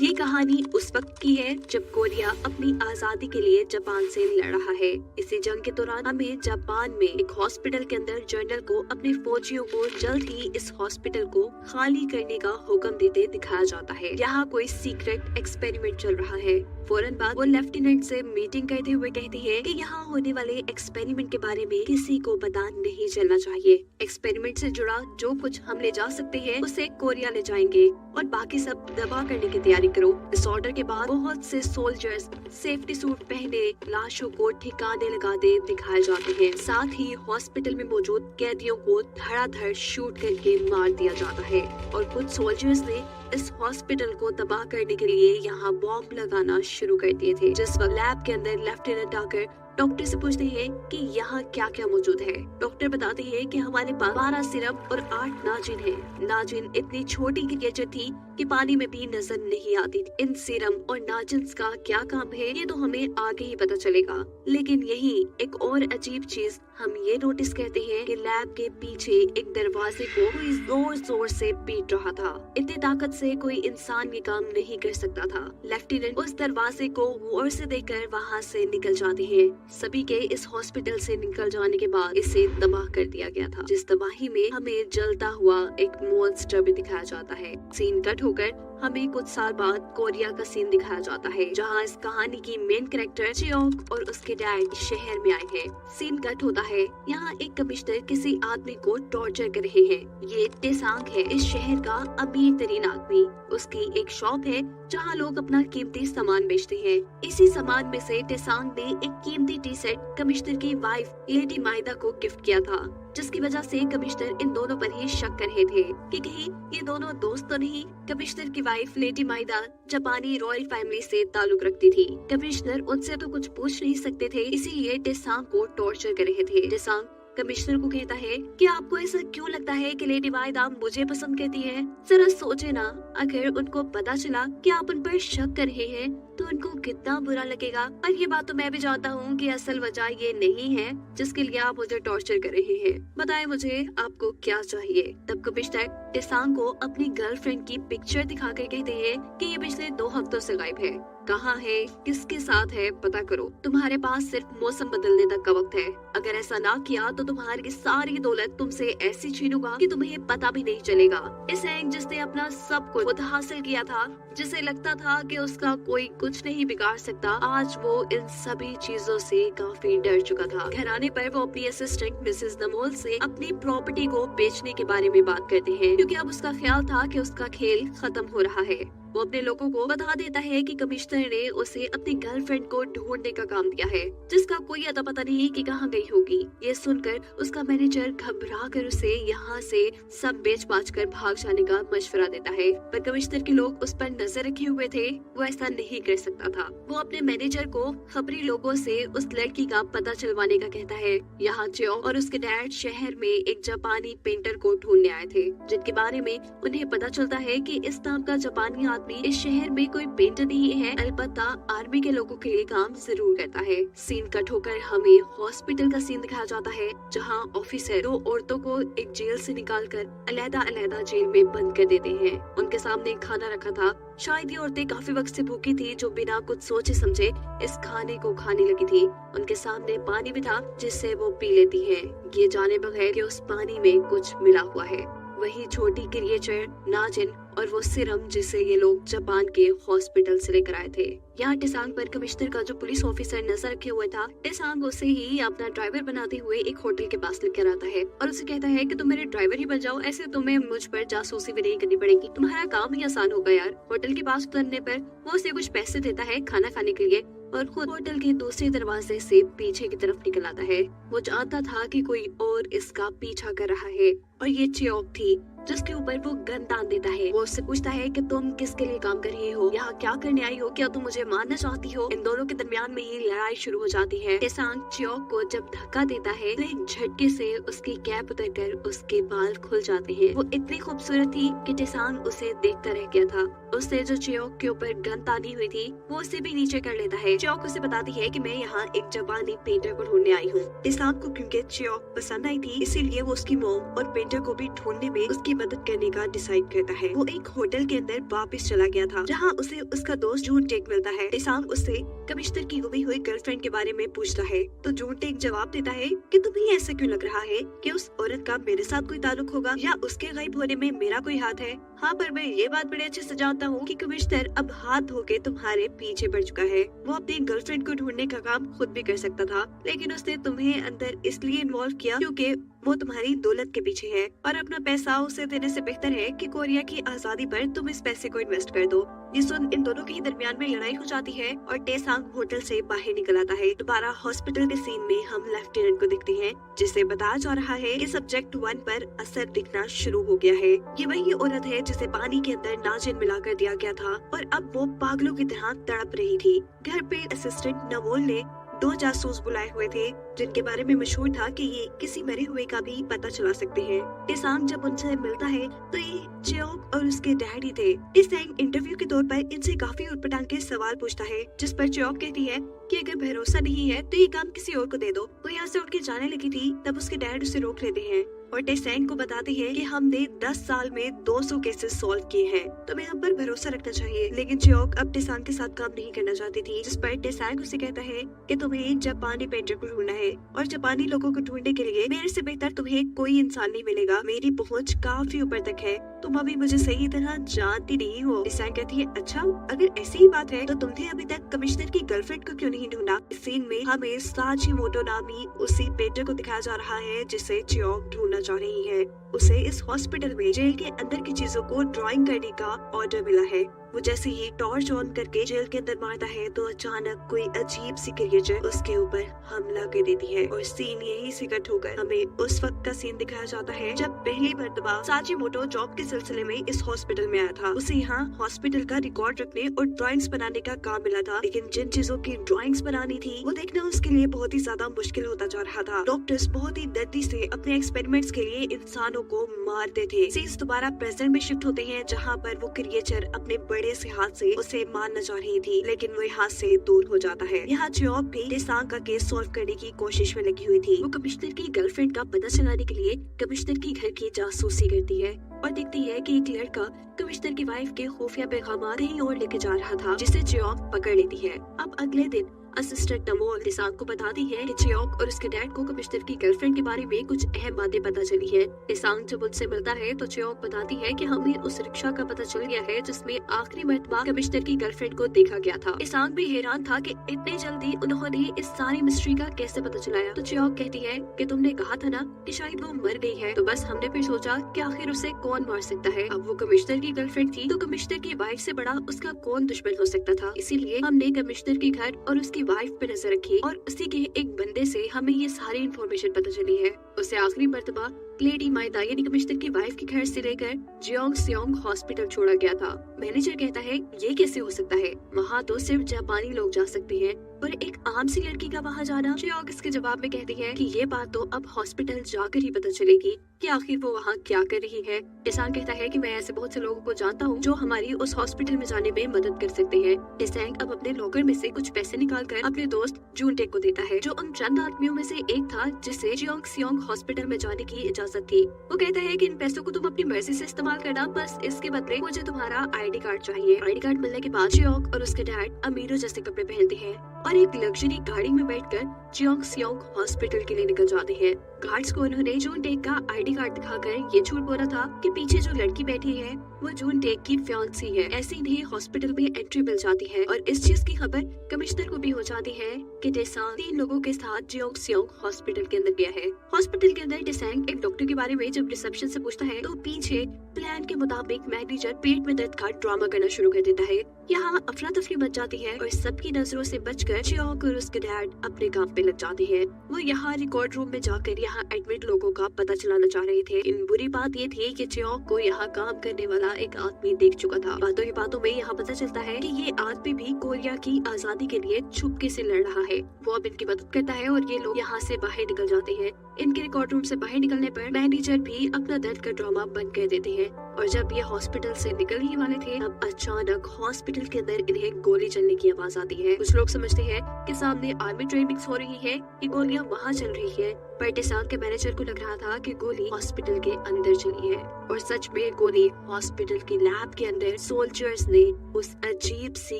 ये कहानी उस वक्त की है जब कोरिया अपनी आजादी के लिए जापान से लड़ रहा है। इसी जंग के दौरान हमें जापान में एक हॉस्पिटल के अंदर जनरल को अपने फौजियों को जल्द ही इस हॉस्पिटल को खाली करने का हुक्म देते दिखाया जाता है। यहाँ कोई सीक्रेट एक्सपेरिमेंट चल रहा है। फौरन बाद वो लेफ्टिनेंट से मीटिंग करते हुए कहती है कि यहाँ होने वाले एक्सपेरिमेंट के बारे में किसी को पता नहीं चलना चाहिए। एक्सपेरिमेंट से जुड़ा जो कुछ हम ले जा सकते हैं उसे कोरिया ले जाएंगे और बाकी सब दबा करने की तैयारी करो। इस ऑर्डर के बाद बहुत से सोल्जर्स सेफ्टी सूट पहने लाशों को ठिकाने लगाते दिखाए जाते हैं। साथ ही हॉस्पिटल में मौजूद कैदियों को धड़ाधड़ शूट करके मार दिया जाता है और कुछ सोल्जर्स ने इस हॉस्पिटल को तबाह करने के लिए यहाँ बॉम्ब लगाना शुरू कर दिए थे। जिस वक्त लैब के अंदर लेफ्टिनेंट आकर डॉक्टर से पूछते हैं कि यहाँ क्या क्या मौजूद है। डॉक्टर बताते हैं कि हमारे पास 12 सिरप और 8 नाजिन है। नाजिन इतनी छोटी क्रिएचर थी कि पानी में भी नजर नहीं आती थी। इन सीरम और नाजिन का क्या काम है ये तो हमें आगे ही पता चलेगा। लेकिन यही एक और अजीब चीज हम ये नोटिस करते हैं कि लैब के पीछे एक दरवाजे को कोई जोर जोर से पीट रहा था। इतनी ताकत से कोई इंसान ये काम नहीं कर सकता था। लेफ्टिनेंट उस दरवाजे को गौर से देखकर वहाँ से निकल जाते हैं। सभी के इस हॉस्पिटल से निकल जाने के बाद इसे तबाह कर दिया गया था। जिस तबाही में हमें जलता हुआ एक मॉन्स्टर भी दिखाया जाता है। सीन कट होकर हमें कुछ साल बाद कोरिया का सीन दिखाया जाता है जहाँ इस कहानी की मेन कैरेक्टर चियोंग और उसके डैड शहर में आए हैं। सीन कट होता है यहाँ एक कमिश्नर किसी आदमी को टॉर्चर कर रहे हैं। ये टेसांग है, इस शहर का अमीर तरीन आदमी। उसकी एक शॉप है जहाँ लोग अपना कीमती सामान बेचते हैं। इसी सामान में से टेसांग ने एक कीमती टी शर्ट कमिश्नर की वाइफ लेडी माइदा को गिफ्ट किया था, जिसकी वजह से कमिश्नर इन दोनों पर ही शक कर रहे थे कि कहीं ये दोनों दोस्त तो नहीं। कमिश्नर की वाइफ लेडी माइदा जापानी रॉयल फैमिली से ताल्लुक रखती थी। कमिश्नर उनसे तो कुछ पूछ नहीं सकते थे, इसीलिए टेसांग को टॉर्चर कर रहे थे। टेसांग कमिश्नर को कहता है कि आपको ऐसा क्यों लगता है कि लेडी माइदा मुझे पसंद करती है। जरा सोचे ना, अगर उनको पता चला कि आप उन पर शक कर रहे हैं तो उनको कितना बुरा लगेगा। और ये बात तो मैं भी जानता हूँ कि असल वजह ये नहीं है जिसके लिए आप मुझे टॉर्चर कर रहे हैं। बताएं मुझे आपको क्या चाहिए। तब कमिश्नर टेसांग को अपनी गर्लफ्रेंड की पिक्चर दिखा कर कहते हैं कि ये पिछले 2 हफ्तों से गायब है। कहाँ है, किसके साथ है, पता करो। तुम्हारे पास सिर्फ मौसम बदलने तक का वक्त है। अगर ऐसा ना किया तो तुम्हारी सारी दौलत तुमसे ऐसी छीनूंगा कि तुम्हें पता भी नहीं चलेगा। इस हैंग जिसने अपना सब कुछ खुद हासिल किया था, जिसे लगता था कि उसका कोई कुछ नहीं बिगाड़ सकता, आज वो इन सभी चीजों से काफी डर चुका था। घर आने पर वो अपनी असिस्टेंट मिसेस नमोल से अपनी प्रॉपर्टी को बेचने के बारे में बात करते हैं, क्योंकि अब उसका ख्याल था कि उसका खेल खत्म हो रहा है। वो अपने लोगों को बता देता है कि कमिश्नर ने उसे अपनी गर्लफ्रेंड को ढूंढने का काम दिया है, जिसका कोई अता पता नहीं कि कहाँ गई होगी। ये सुनकर उसका मैनेजर घबरा कर उसे यहाँ से सब बेच बाच कर भाग जाने का मशवरा देता है, पर कमिश्नर के लोग उस पर नजर रखे हुए थे। वो ऐसा नहीं कर सकता था। वो अपने मैनेजर को खबरी लोगों से उस लड़की का पता चलवाने का कहता है। यहाँ जियो और उसके डैड शहर में एक जापानी पेंटर को ढूंढने आए थे, जिनके बारे में उन्हें पता चलता है कि इस नाम का जापानी इस शहर में कोई पेंटर नहीं है, अलबत्ता आर्मी के लोगों के लिए काम जरूर करता है। सीन कट होकर हमें हॉस्पिटल का सीन दिखाया जाता है जहां ऑफिसर 2 औरतों को एक जेल से निकालकर अलग-अलग जेल में बंद कर देते हैं। उनके सामने खाना रखा था। शायद ये औरतें काफी वक्त से भूखी थी, जो बिना कुछ सोचे समझे इस खाने को खाने लगी थी। उनके सामने पानी भी था जिससे वो पी लेती हैं, ये जाने बगैर कि उस पानी में कुछ मिला हुआ है। वही छोटी क्रिएचर नाजिन और वो सिरम जिसे ये लोग जापान के हॉस्पिटल से लेकर आए थे। यहाँ टेसांग पर कमिश्नर का जो पुलिस ऑफिसर नजर रखे हुए था, टेसांग उसे ही अपना ड्राइवर बनाते हुए एक होटल के पास लेकर आता है और उसे कहता है कि तुम मेरे ड्राइवर ही बन जाओ, ऐसे तुम्हें मुझ पर जासूसी भी नहीं करनी पड़ेगी, तुम्हारा काम ही आसान होगा यार। होटल के पास उतरने पर वो उसे कुछ पैसे देता है खाना खाने के लिए और खुद होटल के दूसरे दरवाजे से पीछे की तरफ निकल आता है। वो जानता था कि कोई और इसका पीछा कर रहा है और ये चियोंग थी जिसके ऊपर वो गन तान देता है। वो उससे पूछता है कि तुम किसके लिए काम कर रही हो, यहाँ क्या करने आई हो, क्या तुम मुझे मारना चाहती हो। इन दोनों के दरमियान में ही लड़ाई शुरू हो जाती है। टेसांग चियोंग को जब धक्का देता है तो एक झटके से उसकी कैप उतरकर उसके बाल खुल जाते हैं। वो इतनी खूबसूरत थी कि टेसांग उसे देखता रह गया था। उसने जो चियोंग के ऊपर गन तानी हुई थी वो उसे भी नीचे कर लेता है। चियोंग उसे बताती है कि मैं यहाँ एक जापानी पेंटर को ढूंढने आई हूँ। टेसांग को क्योंकि चियोंग पसंद आई थी, इसीलिए वो उसकी मोम और पेंटर पेंटर को भी ढूंढने में उसकी मदद करने का डिसाइड करता है। वो एक होटल के अंदर वापस चला गया था जहाँ उसे उसका दोस्त जून टेक मिलता है। टेसांग उससे कमिश्नर की गुमी हुई गर्लफ्रेंड के बारे में पूछता है तो जून टेक जवाब देता है कि तुम्हें ऐसा क्यों लग रहा है कि उस औरत का मेरे साथ कोई ताल्लुक होगा या उसके गायब होने में मेरा कोई हाथ है। हाँ, पर मैं ये बात बड़े अच्छे से जानता हूँ कि कमिश्नर अब हाथ धो के तुम्हारे पीछे पड़ चुका है। वो अपनी गर्लफ्रेंड को ढूंढने का काम खुद भी कर सकता था, लेकिन उसने तुम्हें अंदर इसलिए इन्वॉल्व किया क्योंकि वो तुम्हारी दौलत के पीछे है और अपना पैसा उसे देने से बेहतर है कि कोरिया की आजादी पर तुम इस पैसे को इन्वेस्ट कर दो। ये सुन इन दोनों के ही दरमियान में लड़ाई हो जाती है और टेसांग होटल से बाहर निकल आता है। दोबारा हॉस्पिटल के सीन में हम लेफ्टिनेंट को देखते हैं जिसे बताया जा रहा है कि सब्जेक्ट 1 पर असर दिखना शुरू हो गया है। ये वही औरत है जिसे पानी के अंदर नाजिन मिलाकर दिया गया था और अब वो पागलों की तरह तड़प रही थी। घर पे असिस्टेंट नवोल ने 2 जासूस बुलाए हुए थे जिनके बारे में मशहूर था कि ये किसी मरे हुए का भी पता चला सकते हैं। टेसांग जब उनसे मिलता है तो ये चियोक और उसके डैडी थे। टेसांग इंटरव्यू के तौर पर इनसे काफी उटपटांग के सवाल पूछता है जिस पर चियोक कहती है कि अगर भरोसा नहीं है तो ये काम किसी और को दे दो। वो यहाँ से उठ के जाने लगी थी तब उसके डैड उसे रोक लेते हैं और टेसांग को बताते हैं कि हमने 10 साल में 200 केसेस सॉल्व किए हैं, तुम्हें हम पर भरोसा रखना चाहिए। लेकिन चियोक अब टेसांग के साथ काम नहीं करना चाहती थी, जिस पर टेसांग उसे कहता है कि तुम्हें एक जापानी पेंटर को ढूंढना है और जापानी लोगों को ढूंढने के लिए मेरे से बेहतर तुम्हें कोई इंसान नहीं मिलेगा। मेरी पहुंच काफी ऊपर तक है, तुम अभी मुझे सही तरह जानती नहीं हो। टेसांग कहती है अच्छा, अगर ऐसी ही बात है तो तुमने अभी तक कमिश्नर की गर्लफ्रेंड को क्यों नहीं ढूंढा। इस सीन में हमें साचिमोटो नामी उसी पेंटर को दिखाया जा रहा है जिसे चियोक ढूंढना चाह रही है। उसे इस हॉस्पिटल में जेल के अंदर की चीजों को ड्राइंग करने का ऑर्डर मिला है। वो जैसे ही टॉर्च ऑन करके जेल के अंदर मारता है तो अचानक कोई अजीब सी क्रिएचर उसके ऊपर हमला कर देती है और सीन यही से कट होकर हमें उस वक्त का सीन दिखाया जाता है जब पहली मर्तबा साचिमोटो जॉब के सिलसिले में इस हॉस्पिटल में आया था। उसे यहाँ हॉस्पिटल का रिकॉर्ड रखने और ड्राइंग्स बनाने का काम मिला था, लेकिन जिन चीजों की ड्राइंग्स बनानी थी वो देखना उसके लिए बहुत ही ज्यादा मुश्किल होता जा रहा था। डॉक्टर्स बहुत ही दर्दी से अपने एक्सपेरिमेंट्स के लिए इंसानों को मारते थे। सीन्स दोबारा प्रेजेंट में शिफ्ट होते हैं जहाँ पर वो क्रिएचर अपने बड़े से हाथ से उसे मारना चाह रही थी, लेकिन वो हाथ से दूर हो जाता है। यहाँ चियोक भी टेसांग का केस सॉल्व करने की कोशिश में लगी हुई थी। वो कमिश्नर की गर्लफ्रेंड का पता चलाने के लिए कमिश्नर की घर की जासूसी करती है और देखती है कि एक लड़का कमिश्नर की वाइफ के खुफिया पैगाम कहीं और लेके जा रहा था, जिसे चियोक पकड़ लेती है। अब अगले दिन असिस्टेंट नमोल टेसांग को बताती है कि चियोक और उसके डैड को कमिश्नर की गर्लफ्रेंड के बारे में कुछ अहम बातें पता चली है। टेसांग जब उनसे मिलता है तो चियोक बताती है कि हमें उस रिक्शा का पता चल गया है जिसमें आखिरी मर्तबा कमिश्नर की गर्लफ्रेंड को देखा गया था। टेसांग भी हैरान था कि इतनी जल्दी उन्होंने इस सारी मिस्ट्री का कैसे पता चलाया। तो चियोक कहती है कि तुमने कहा था ना कि शायद वो मर गई है, तो बस हमने फिर सोचा कि आखिर उसे कौन मार सकता है। अब वो कमिश्नर की गर्लफ्रेंड थी तो कमिश्नर की वाइफ से बड़ा उसका कौन दुश्मन हो सकता था। इसीलिए हमने कमिश्नर के घर और उसकी वाइफ पे नजर रखी और उसी के एक बंदे से हमें ये सारी इन्फॉर्मेशन पता चली है। उसे आखिरी मर्तबा लेडी माइदा यानी कमिश्नर की वाइफ के घर से लेकर जियोंग सियोंग हॉस्पिटल छोड़ा गया था। मैनेजर कहता है ये कैसे हो सकता है, वहाँ तो सिर्फ जापानी लोग जा सकते हैं और एक आम सी लड़की का वहाँ जाना। जियोंग इसके जवाब में कहती है कि ये बात तो अब हॉस्पिटल जाकर ही पता चलेगी कि आखिर वो वहाँ क्या कर रही है। टेसांग कहता है कि मैं ऐसे बहुत से लोगों को जानता हूँ जो हमारी उस हॉस्पिटल में जाने में मदद कर सकते हैं। टेसांग अब अपने लॉकर में से कुछ पैसे निकाल कर अपने दोस्त जून टेक को देता है, जो उन चंद आदमियों में से एक था जिसे जियोंग सियोंग हॉस्पिटल में जाने की इजाजत थी। वो कहता है कि इन पैसों को तुम अपनी मर्जी से इस्तेमाल करना, बस इसके बदले मुझे तुम्हारा आईडी कार्ड चाहिए। आईडी कार्ड मिलने के बाद जियोंग और उसके डैड अमीरों जैसे कपड़े पहनते हैं और एक लग्जरी गाड़ी में बैठकर जियोंग सियोंग हॉस्पिटल के लिए निकल जाते हैं। गार्ड्स को उन्होंने जून टेक का आईडी कार्ड दिखाकर ये झूठ बोला था कि पीछे जो लड़की बैठी है वो जून टेक की फियांसी है। ऐसे ही हॉस्पिटल में एंट्री मिल जाती है और इस चीज की खबर कमिश्नर को भी हो जाती है कि टेसांग 3 लोगों के साथ जियोंग सियोंग हॉस्पिटल के अंदर गया है। हॉस्पिटल के अंदर टेसांग एक डॉक्टर के बारे में जब रिसेप्शन से पूछता है तो पीछे प्लान के मुताबिक मैनेजर पेट में दर्द का ड्रामा करना शुरू कर देता है। यहाँ अफरा तफरी मच जाती है और सबकी नजरों से बचकर जियोंग और उसके डैड अपने काम पे लग जाते हैं। वो यहाँ रिकॉर्ड रूम में जाकर यहाँ एडमिट लोगों का पता चलाना चाह रहे थे। इन बुरी बात ये थी कि जियोंग को यहाँ काम करने वाला एक आदमी देख चुका था। बातों ही बातों में यहाँ पता चलता है कि ये आदमी भी कोरिया की आजादी के लिए छुपके से लड़ रहा है। वो अब इनकी मदद करता है और ये लोग यहाँ से बाहर निकल जाते हैं। इनके रिकॉर्ड रूम से बाहर निकलने पर मैनेजर भी अपना दर्द का ड्रामा बंद कर देते हैं। और जब ये हॉस्पिटल से निकल ही वाले थे तब अचानक हॉस्पिटल के अंदर इन्हें गोली चलने की आवाज आती है। कुछ लोग समझते हैं कि सामने आर्मी ट्रेनिंग्स हो रही है, कि गोलियां वहाँ चल रही है, पर टेसांग के मैनेजर को लग रहा था कि गोली हॉस्पिटल के अंदर चली है। और सच में गोली हॉस्पिटल की लैब के अंदर सोल्जर्स ने उस अजीब सी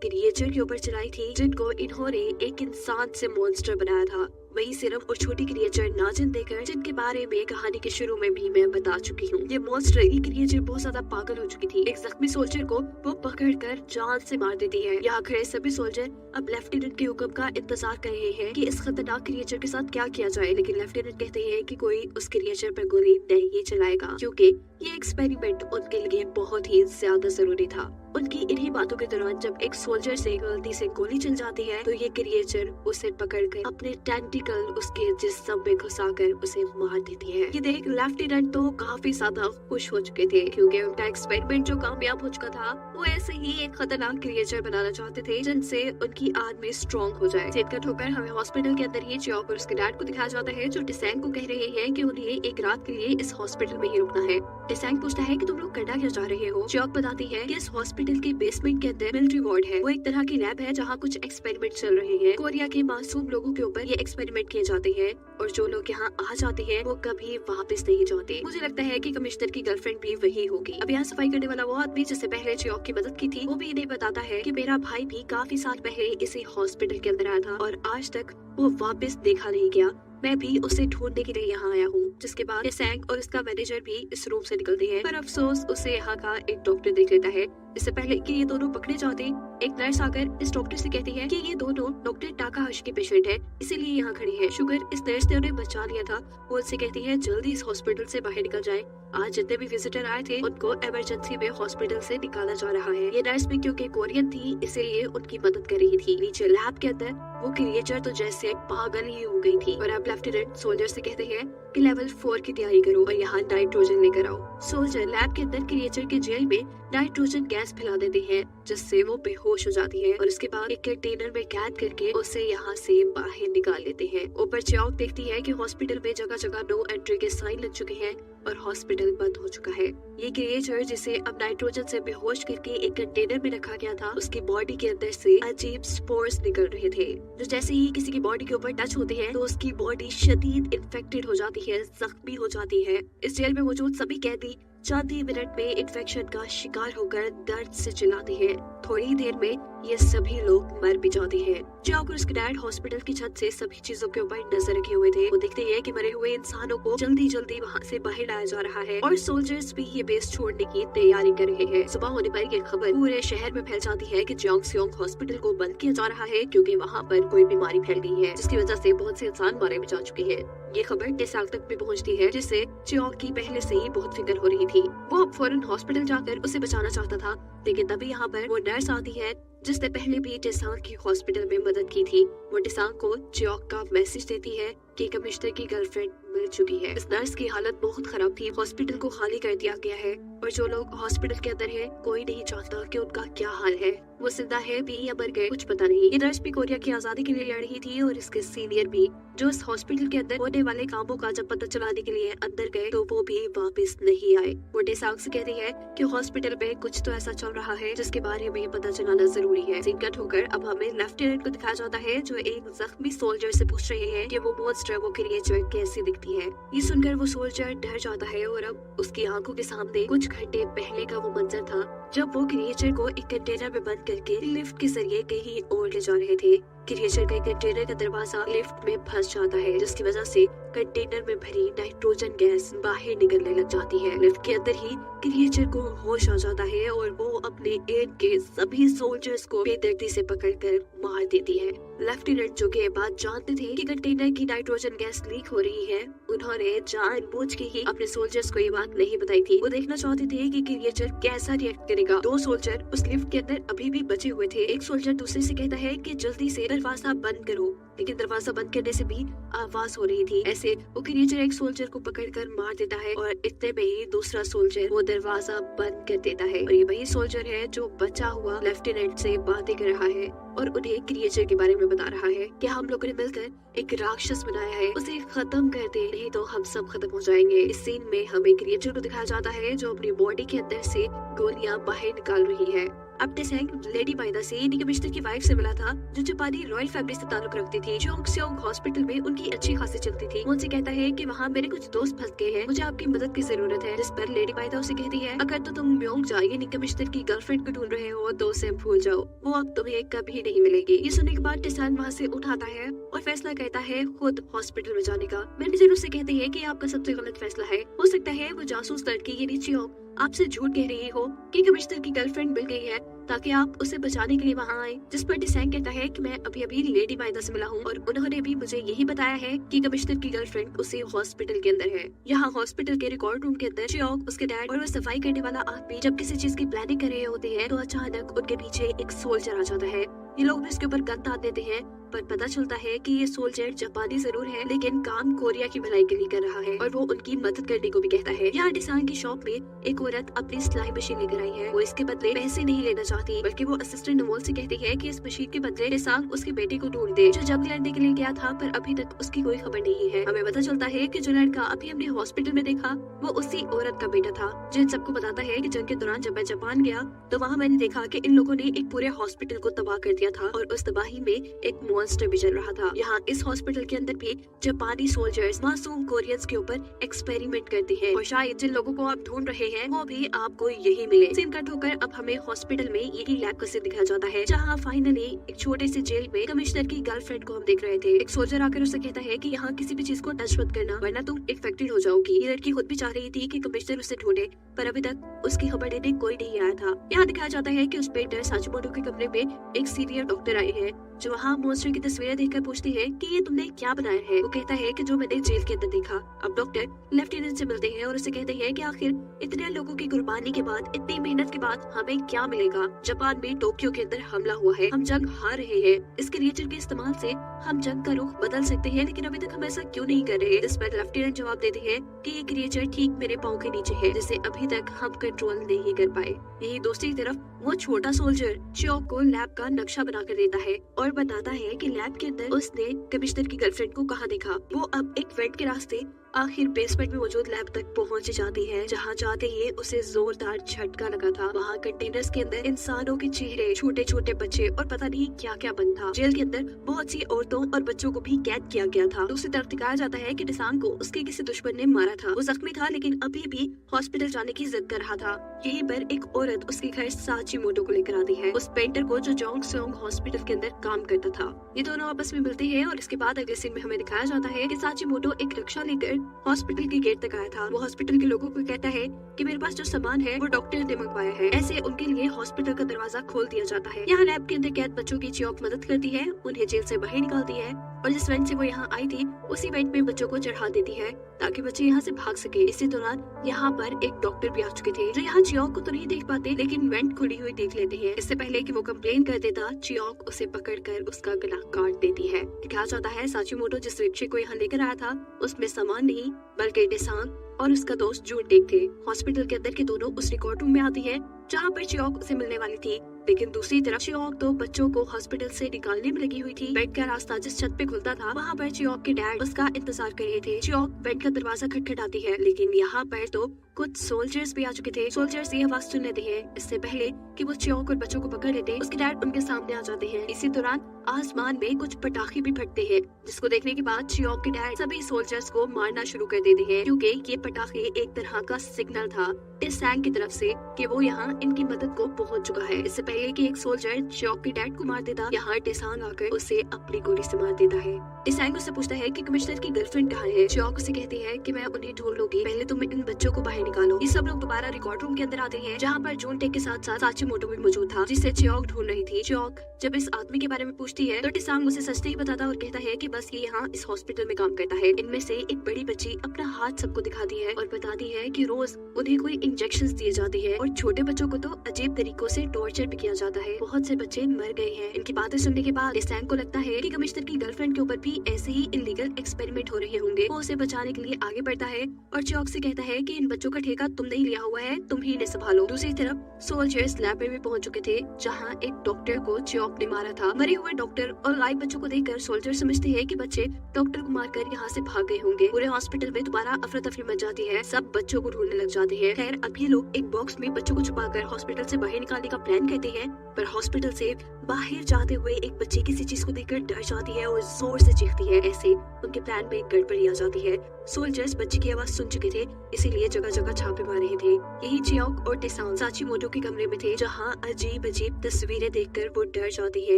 क्रिएचर के ऊपर चलाई थी जिनको इन्होंने एक इंसान से मॉन्स्टर बनाया था। वही सिर्फ और छोटी क्रिएचर नाजिन देकर, जिनके बारे में कहानी के शुरू में भी मैं बता चुकी हूँ। ये मॉन्स्टर, ये क्रिएचर बहुत ज्यादा पागल हो चुकी थी। एक जख्मी सोल्जर को वो पकड़कर जान से मार देती है। यहाँ खड़े सभी सोल्जर अब लेफ्टिनेंट के हुक्म का इंतजार कर रहे हैं कि इस खतरनाक क्रिएचर के साथ क्या किया जाए, लेकिन लेफ्टिनेंट कहते हैं कि कोई उस क्रिएचर पर गोली नहीं चलाएगा क्योंकि ये एक्सपेरिमेंट उनके लिए बहुत ही ज्यादा जरूरी था। उनकी इन्हीं बातों के दौरान जब एक सोल्जर से गलती से गोली चल जाती है तो ये क्रिएचर उसे पकड़कर अपने टेंटिकल उसके जिस्म में घुसाकर उसे मार देती है। ये देख लेफ्टिनेंट तो काफी ज्यादा खुश हो चुके थे क्योंकि उनका एक्सपेरिमेंट जो कामयाब हो चुका था वो ऐसे ही एक खतरनाक क्रिएचर बनाना चाहते थे जिनसे उनकी आर्मी स्ट्रॉन्ग हो जाए। सीन कट होकर हमें हॉस्पिटल के अंदर ही चियोक और उसके डैड को दिखाया जाता है जो टेसांग को कह रहे हैं कि उन्हें एक रात के लिए इस हॉस्पिटल में ही रुकना है। टेसांग पूछता है कि तुम लोग करना क्या चाह रहे हो। चियोक बताती है कि इस हॉस्पिटल के बेसमेंट के अंदर मिलिट्री वार्ड है। वो एक तरह की लैब है जहाँ कुछ एक्सपेरिमेंट चल रहे हैं। कोरिया के मासूम लोगों के ऊपर ये एक्सपेरिमेंट किए जाते हैं और जो लोग यहाँ आ जाते हैं वो कभी वापस नहीं जाते। मुझे लगता है कि कमिश्नर की गर्लफ्रेंड भी वही होगी। अब यहाँ सफाई करने वाला वो आदमी जिससे पहले चियोक की मदद की थी वो भी इन्हें बताता है कि मेरा भाई भी काफी साल पहले इसी हॉस्पिटल के अंदर आया था और आज तक वो वापस देखा नहीं गया। मैं भी उसे ढूंढने के लिए यहाँ आया हूँ। जिसके बाद टेसांग और उसका मैनेजर भी इस रूम से निकलते हैं, पर अफसोस उसे यहाँ का एक डॉक्टर देख लेता है। इससे पहले कि ये दोनों पकड़े जाते एक नर्स आकर इस डॉक्टर से कहती है कि ये दोनों डॉक्टर टाकाहाशी के पेशेंट हैं, इसीलिए यहाँ खड़े हैं। शुगर इस नर्स ने उन्हें बचा लिया था। वो उनसे कहती है जल्दी इस हॉस्पिटल से बाहर निकल जाए। आज जितने भी विजिटर आए थे उनको इमरजेंसी में हॉस्पिटल से निकाला जा रहा है। ये नर्स भी क्योंकि कोरियन थी इसीलिए उनकी मदद कर रही थी। नीचे लैब के अंदर वो क्रिएचर तो जैसे पागल ही हो गई थी और अब लेफ्टिनेंट सोल्जर से कहते हैं कि लेवल 4 की तैयारी करो और यहाँ नाइट्रोजन लेकर आओ। सोल्जर लैब के अंदर क्रिएचर के जेल में नाइट्रोजन गैस फैला देते हैं जिससे वो बेहोश हो जाती है और उसके बाद एक कंटेनर में कैद करके उसे यहाँ से बाहर निकाल लेते हैं। ऊपर चियोक देखती है कि हॉस्पिटल में जगह जगह नो एंट्री के साइन लग चुके हैं और हॉस्पिटल बंद हो चुका है। ये क्रिएचर जिसे अब नाइट्रोजन से बेहोश करके एक कंटेनर में रखा गया था उसकी बॉडी के अंदर से अजीब स्पोर्स निकल रहे थे जो जैसे ही किसी की बॉडी के ऊपर टच होते हैं तो उसकी बॉडी शदीद इन्फेक्टेड हो जाती है, जख्मी हो जाती है। इस जेल में मौजूद सभी कैदी चंद ही मिनट में इन्फेक्शन का शिकार होकर दर्द से चिल्लाते हैं। थोड़ी देर में ये सभी लोग मर भी जाते हैं। चियोक और उसके डैड हॉस्पिटल की छत से सभी चीजों के ऊपर नजर रखे हुए थे। वो देखते हैं कि मरे हुए इंसानों को जल्दी जल्दी वहाँ से बाहर लाया जा रहा है और सोल्जर्स भी ये बेस छोड़ने की तैयारी कर रहे हैं। सुबह होने पर ये खबर पूरे शहर में फैल जाती है कि जोंगसियोंग हॉस्पिटल को बंद किया जा रहा है क्योंकि वहाँ पर कोई बीमारी फैल गई है जिसकी वजह से बहुत से इंसान मारे भी जा चुके हैं। ये खबर टेसांग तक भी पहुँचती है जिससे चियोक की पहले से ही बहुत फिक्र हो रही थी। वो फौरन हॉस्पिटल जाकर उसे बचाना चाहता था लेकिन तभी यहाँ पर वो नर्स आती है जिसने पहले भी टेसांग की हॉस्पिटल में मदद की थी। वो टेसांग को चियोक का मैसेज देती है कि कमिश्नर की गर्लफ्रेंड मिल चुकी है। इस नर्स की हालत बहुत खराब थी। हॉस्पिटल को खाली कर दिया गया है और जो लोग हॉस्पिटल के अंदर हैं कोई नहीं जानता कि उनका क्या हाल है। वो जिंदा है भी या मर गए कुछ पता नहीं। ये नर्स भी कोरिया की आजादी के लिए लड़ रही थी और इसके सीनियर भी जो इस हॉस्पिटल के अंदर होने वाले कामों का जब पता चलाने के लिए अंदर गए तो वो भी वापस नहीं आए। वो टेसांग से कहती है कि हॉस्पिटल में कुछ तो ऐसा चल रहा है जिसके बारे में पता चलाना जरूरी है। सीन कट होकर अब हमें लेफ्टिनेंट को दिखाया जाता है जो एक जख्मी सोल्जर से पूछ रहे हैं कि वो मॉन्स्टर, वो क्रिएचर कैसी दिखती है। ये सुनकर वो सोल्जर डर जाता है और अब उसकी आंखों के सामने कुछ घंटे पहले का वो मंजर था जब वो क्रिएचर को एक कंटेनर में बंद करके लिफ्ट के जरिए कहीं और ले जा रहे थे। क्रिएचर का कंटेनर का दरवाजा लिफ्ट में फंस जाता है जिसकी वजह से कंटेनर में भरी नाइट्रोजन गैस बाहर निकलने लग जाती है। लिफ्ट के अंदर ही क्रिएचर को होश आ जाता है और वो अपने एड के सभी सोल्जर्स को बेदर्दी से पकड़कर मार देती है। लेफ्टिनेंट जो के बाद जानते थे कि कंटेनर की नाइट्रोजन गैस लीक हो रही है, उन्होंने जानबूझ के ही अपने सोल्जर्स को ये बात नहीं बताई थी। वो देखना चाहते थे कि क्रिएचर कैसा रिएक्ट करेगा। 2 सोल्जर उस लिफ्ट के अंदर अभी भी बचे हुए थे। एक सोल्जर दूसरे से कहता है कि जल्दी से दरवाजा बंद करो, लेकिन दरवाजा बंद करने से भी आवाज हो रही थी। ऐसे वो क्रिएचर एक सोल्जर को पकड़कर मार देता है और इतने में ही दूसरा सोल्जर वो दरवाजा बंद कर देता है और ये वही सोल्जर है जो बचा हुआ लेफ्टिनेंट से बातें कर रहा है और उन्हें क्रिएचर के बारे में बता रहा है कि हम लोगों ने मिलकर एक राक्षस बनाया है, उसे खत्म कर दे, नहीं तो हम सब खत्म हो जाएंगे। इस सीन में हमें क्रिएचर को दिखाया जाता है जो अपनी बॉडी के अंदर से गोलियां बाहर निकाल रही है। अब टेसैंग लेडी माइदा से इंडी कमिश्नर की वाइफ से मिला था जो जापानी रॉयल फैमिली से ताल्लुक रखती थी। जोंगसेओंग हॉस्पिटल में उनकी अच्छी खासी चलती थी। वो उनसे कहता है कि वहाँ मेरे कुछ दोस्त फंस गए हैं, मुझे आपकी मदद की जरूरत है। जिस पर लेडी माइदा उसे कहती है अगर तो तुम म्योंग जा इंडी कमिश्नर की गर्लफ्रेंड को ढूंढ रहे हो तो उसे भूल जाओ, वो अब तुम्हें कभी नहीं मिलेगी। ये सुनने के बाद टेसैंग वहाँ से उठाता है और फैसला करता है खुद हॉस्पिटल में जाने का। मैनेजर उससे कहते हैं कि आपका सबसे गलत फैसला है, हो सकता है वो जासूस लड़की यानी चियोंग आपसे झूठ कह रही हो कि कमिश्नर की गर्लफ्रेंड मिल गई है ताकि आप उसे बचाने के लिए वहाँ आए। जिस पर टेसैंग कहता है कि मैं अभी अभी लेडी माइदा से मिला हूँ और उन्होंने भी मुझे यही बताया है कि कमिश्नर की गर्लफ्रेंड उसी हॉस्पिटल के अंदर है। यहाँ हॉस्पिटल के रिकॉर्ड रूम के अंदर चियोंग, उसके डैड और वो सफाई करने वाला आदमी जब किसी चीज की प्लानिंग कर रहे होते हैं तो अचानक उनके पीछे एक सोल्जर आ जाता है। ये लोग भी इसके ऊपर गन तान देते हैं पर पता चलता है कि ये सोल्जर जापानी जरूर है लेकिन काम कोरिया की भलाई के लिए कर रहा है और वो उनकी मदद करने को भी कहता है। यहाँ टेसैंग की शॉप में एक औरत अपनी सिलाई मशीन लेकर आई है। वो इसके बदले पैसे नहीं लेना चाहती बल्कि वो असिस्टेंट नमोल से कहती है कि इस मशीन के बदले टेसैंग उसके बेटे को ढूंढ दे जो जंग लड़ने के लिए गया था पर अभी तक उसकी कोई खबर नहीं है। हमें पता चलता है कि जो लड़का अभी हमने हॉस्पिटल में देखा वो उसी औरत का बेटा था जो इन सबको बताता है कि जंग के दौरान जब मैं जापान गया तो वहाँ मैंने देखा कि इन लोगों ने एक पूरे हॉस्पिटल को तबाह कर दिया था और उस तबाही में एक मॉन्स्टर भी चल रहा था। यहाँ इस हॉस्पिटल के अंदर भी जापानी सोल्जर्स मासूम कोरियंस के ऊपर एक्सपेरिमेंट करते हैं और शायद जिन लोगों को आप ढूंढ रहे हैं वो भी आपको यही मिले। सीन कट होकर अब हमें हॉस्पिटल में यही लैब का सीन दिखाया जाता है जहाँ फाइनली एक छोटे से जेल में कमिश्नर की गर्लफ्रेंड को हम देख रहे थे। एक सोल्जर आकर उसे कहता है कि यहाँ किसी भी चीज को टच मत करना वरना तुम इन्फेक्टेड हो जाओगी। ये लड़की खुद भी चाह रही थी कि कमिश्नर उसे ढूंढे पर अभी तक उसकी खबर देने कोई नहीं आया था। यहाँ दिखाया जाता है कि उस पेंटर साचुमोटो के कमरे में एक सीनियर डॉक्टर आए हैं जो वहाँ मॉन्स्टर की तस्वीरें देखकर पूछती है कि ये तुमने क्या बनाया है। वो कहता है कि जो मैंने जेल के अंदर देखा। अब डॉक्टर लेफ्टिनेंट से मिलते हैं और उसे कहते हैं कि आखिर इतने लोगों की कुर्बानी के बाद, इतनी मेहनत के बाद हमें क्या मिलेगा। जापान में टोक्यो के अंदर हमला हुआ है, हम जंग हार रहे हैं। इस क्रिएचर के इस्तेमाल से हम जंग का रुख बदल सकते हैं लेकिन अभी तक हम ऐसा क्यों नहीं कर रहे। इस पर लेफ्टिनेंट जवाब देते हैं कि ये क्रिएचर ठीक मेरे पाँव के नीचे है जिसे अभी तक हम कंट्रोल नहीं कर पाए। यही दूसरी तरफ वो छोटा सोल्जर चियोंग को लैब का नक्शा बना कर देता है और बताता है कि लैब के अंदर उसने कमिश्नर की गर्लफ्रेंड को कहाँ देखा। वो अब एक वेंट के रास्ते आखिर बेसमेंट में मौजूद लैब तक पहुंच जाती है जहां जाते ही उसे जोरदार झटका लगा था। वहां कंटेनर्स के अंदर इंसानों के चेहरे, छोटे छोटे बच्चे और पता नहीं क्या क्या बंद था। जेल के अंदर बहुत सी औरतों और बच्चों को भी कैद किया गया था। दूसरी तरफ दिखाया जाता है कि टेसैंग को उसके किसी दुश्मन ने मारा था। वो जख्मी था लेकिन अभी भी हॉस्पिटल जाने की जिद कर रहा था। यहीं पर एक औरत उसके घर साचीमोटो को लेकर आती है, उस पेंटर को जो जोंगसेओंग हॉस्पिटल के अंदर काम करता था। ये दोनों आपस में मिलते हैं और इसके बाद अगले सीन में हमें दिखाया जाता है कि साचीमोटो एक रिक्शा लेकर हॉस्पिटल के गेट तक आया था। वो हॉस्पिटल के लोगों को कहता है कि मेरे पास जो सामान है वो डॉक्टर ने मंगवाया है। ऐसे उनके लिए हॉस्पिटल का दरवाजा खोल दिया जाता है। यहाँ लैब के अंदर कैद बच्चों की चियोंग मदद करती है, उन्हें जेल से बाहर निकालती है और जिस वेंट से वो यहाँ आई थी उसी वेंट में बच्चों को चढ़ा देती है ताकि बच्चे यहाँ से भाग सके। इसी दौरान यहाँ पर एक डॉक्टर भी आ चुके थे जो यहाँ चियोंग को तो नहीं देख पाते लेकिन वेंट खुली हुई देख लेते हैं। इससे पहले कि वो कंप्लेन कर देता, चियोंग उसे पकड़कर उसका गला काट देती है। दिखाया जाता है साचीमोटो जिस रिक्शे को यहाँ लेकर आया था उसमें सामान नहीं बल्कि टेसैंग और उसका दोस्त जूनटेक थे। हॉस्पिटल के अंदर के दोनों उस रिकॉर्ड रूम में आती है जहाँ पर चियोंग उसे मिलने वाली थी लेकिन दूसरी तरफ चियोंग तो बच्चों को हॉस्पिटल से निकालने में लगी हुई थी। बेड का रास्ता जिस छत पे खुलता था वहाँ पर चियोंग के डैड उसका इंतजार कर रहे थे। चियोंग बेड का दरवाजा खटखटाती है लेकिन यहाँ पर तो कुछ सोल्जर्स भी आ चुके थे। सोल्जर्स ये आवाज सुन लेते हैं। इससे पहले कि वो चियोंग और बच्चों को पकड़ लेते उसके डैड उनके सामने आ जाते हैं। इसी दौरान आसमान में कुछ पटाखे भी फटते हैं जिसको देखने के बाद चियोंग के डैड सभी सोल्जर्स को मारना शुरू कर देते हैं क्योंकि ये पटाखे एक तरह का सिग्नल था टेसैंग की तरफ से कि वो यहाँ इनकी मदद को पहुँच चुका है। इससे पहले कि एक सोल्जर चियोंग के डैड को मार देता, यहाँ टेसैंग आकर उसे अपनी गोली से मार देता है। टेसैंग उससे पूछता है कि कमिश्नर की गर्लफ्रेंड कहाँ है। चियोंग उसे कहती है कि मैं उन्हें ढूंढ लूंगी, पहले तुम इन बच्चों को बाहर निकालो। ये सब लोग दोबारा रिकॉर्ड रूम के अंदर आते हैं जहाँ पर जूनटेक के साथ साथ साचीमोटो भी मौजूद था जिसे चियोंग ढूंढ रही थी। चियोंग जब इस आदमी के बारे में पूछती है तो टेसैंग उसे सच नहीं बताता और कहता है कि बस ये यहाँ इस हॉस्पिटल में काम करता है। इनमें से एक बड़ी बच्ची अपना हाथ सबको दिखाती है और बताती है कि रोज उन्हें कोई इंजेक्शंस दिए जाते हैं और छोटे बच्चों को तो अजीब तरीकों से टॉर्चर भी किया जाता है। बहुत से बच्चे मर गए हैं। इनकी बातें सुनने के बाद टेसैंग को लगता है कि कमिश्नर की गर्लफ्रेंड के ऊपर भी ऐसे ही इलीगल एक्सपेरिमेंट हो रहे होंगे। वो उसे बचाने के लिए आगे बढ़ता है और चियोंग से कहता है कि इन बच्चों का ठेका तुमने ही लिया हुआ है, तुम ही इन्हें संभालो। दूसरी तरफ सोल्जर्स लैब में भी पहुंच चुके थे, जहाँ एक डॉक्टर को चियोक ने मारा था। मरे हुए डॉक्टर और गायब बच्चों को देखकर सोल्जर समझते हैं कि बच्चे डॉक्टर को मारकर यहाँ से भाग गए होंगे। पूरे हॉस्पिटल में दोबारा अफरा तफरी मच जाती है, सब बच्चों को ढूंढने लग जाते हैं। खैर अब ये लोग एक बॉक्स में बच्चों को छुपाकर हॉस्पिटल से बाहर निकालने का प्लान करते हैं, पर हॉस्पिटल से बाहर जाते हुए एक बच्ची किसी चीज को देखकर डर जाती है और जोर से चीखती है। ऐसे उनके प्लान में गड़बड़ी आ जाती है। सोल्जर्स बच्ची की आवाज सुन चुके थे, इसीलिए जगह जगह छापे मार रहे थे। यही चियोक और टेसांग साचीमोटो के कमरे में थे, जहाँ अजीब अजीब तस्वीरें देखकर वो डर जाती है।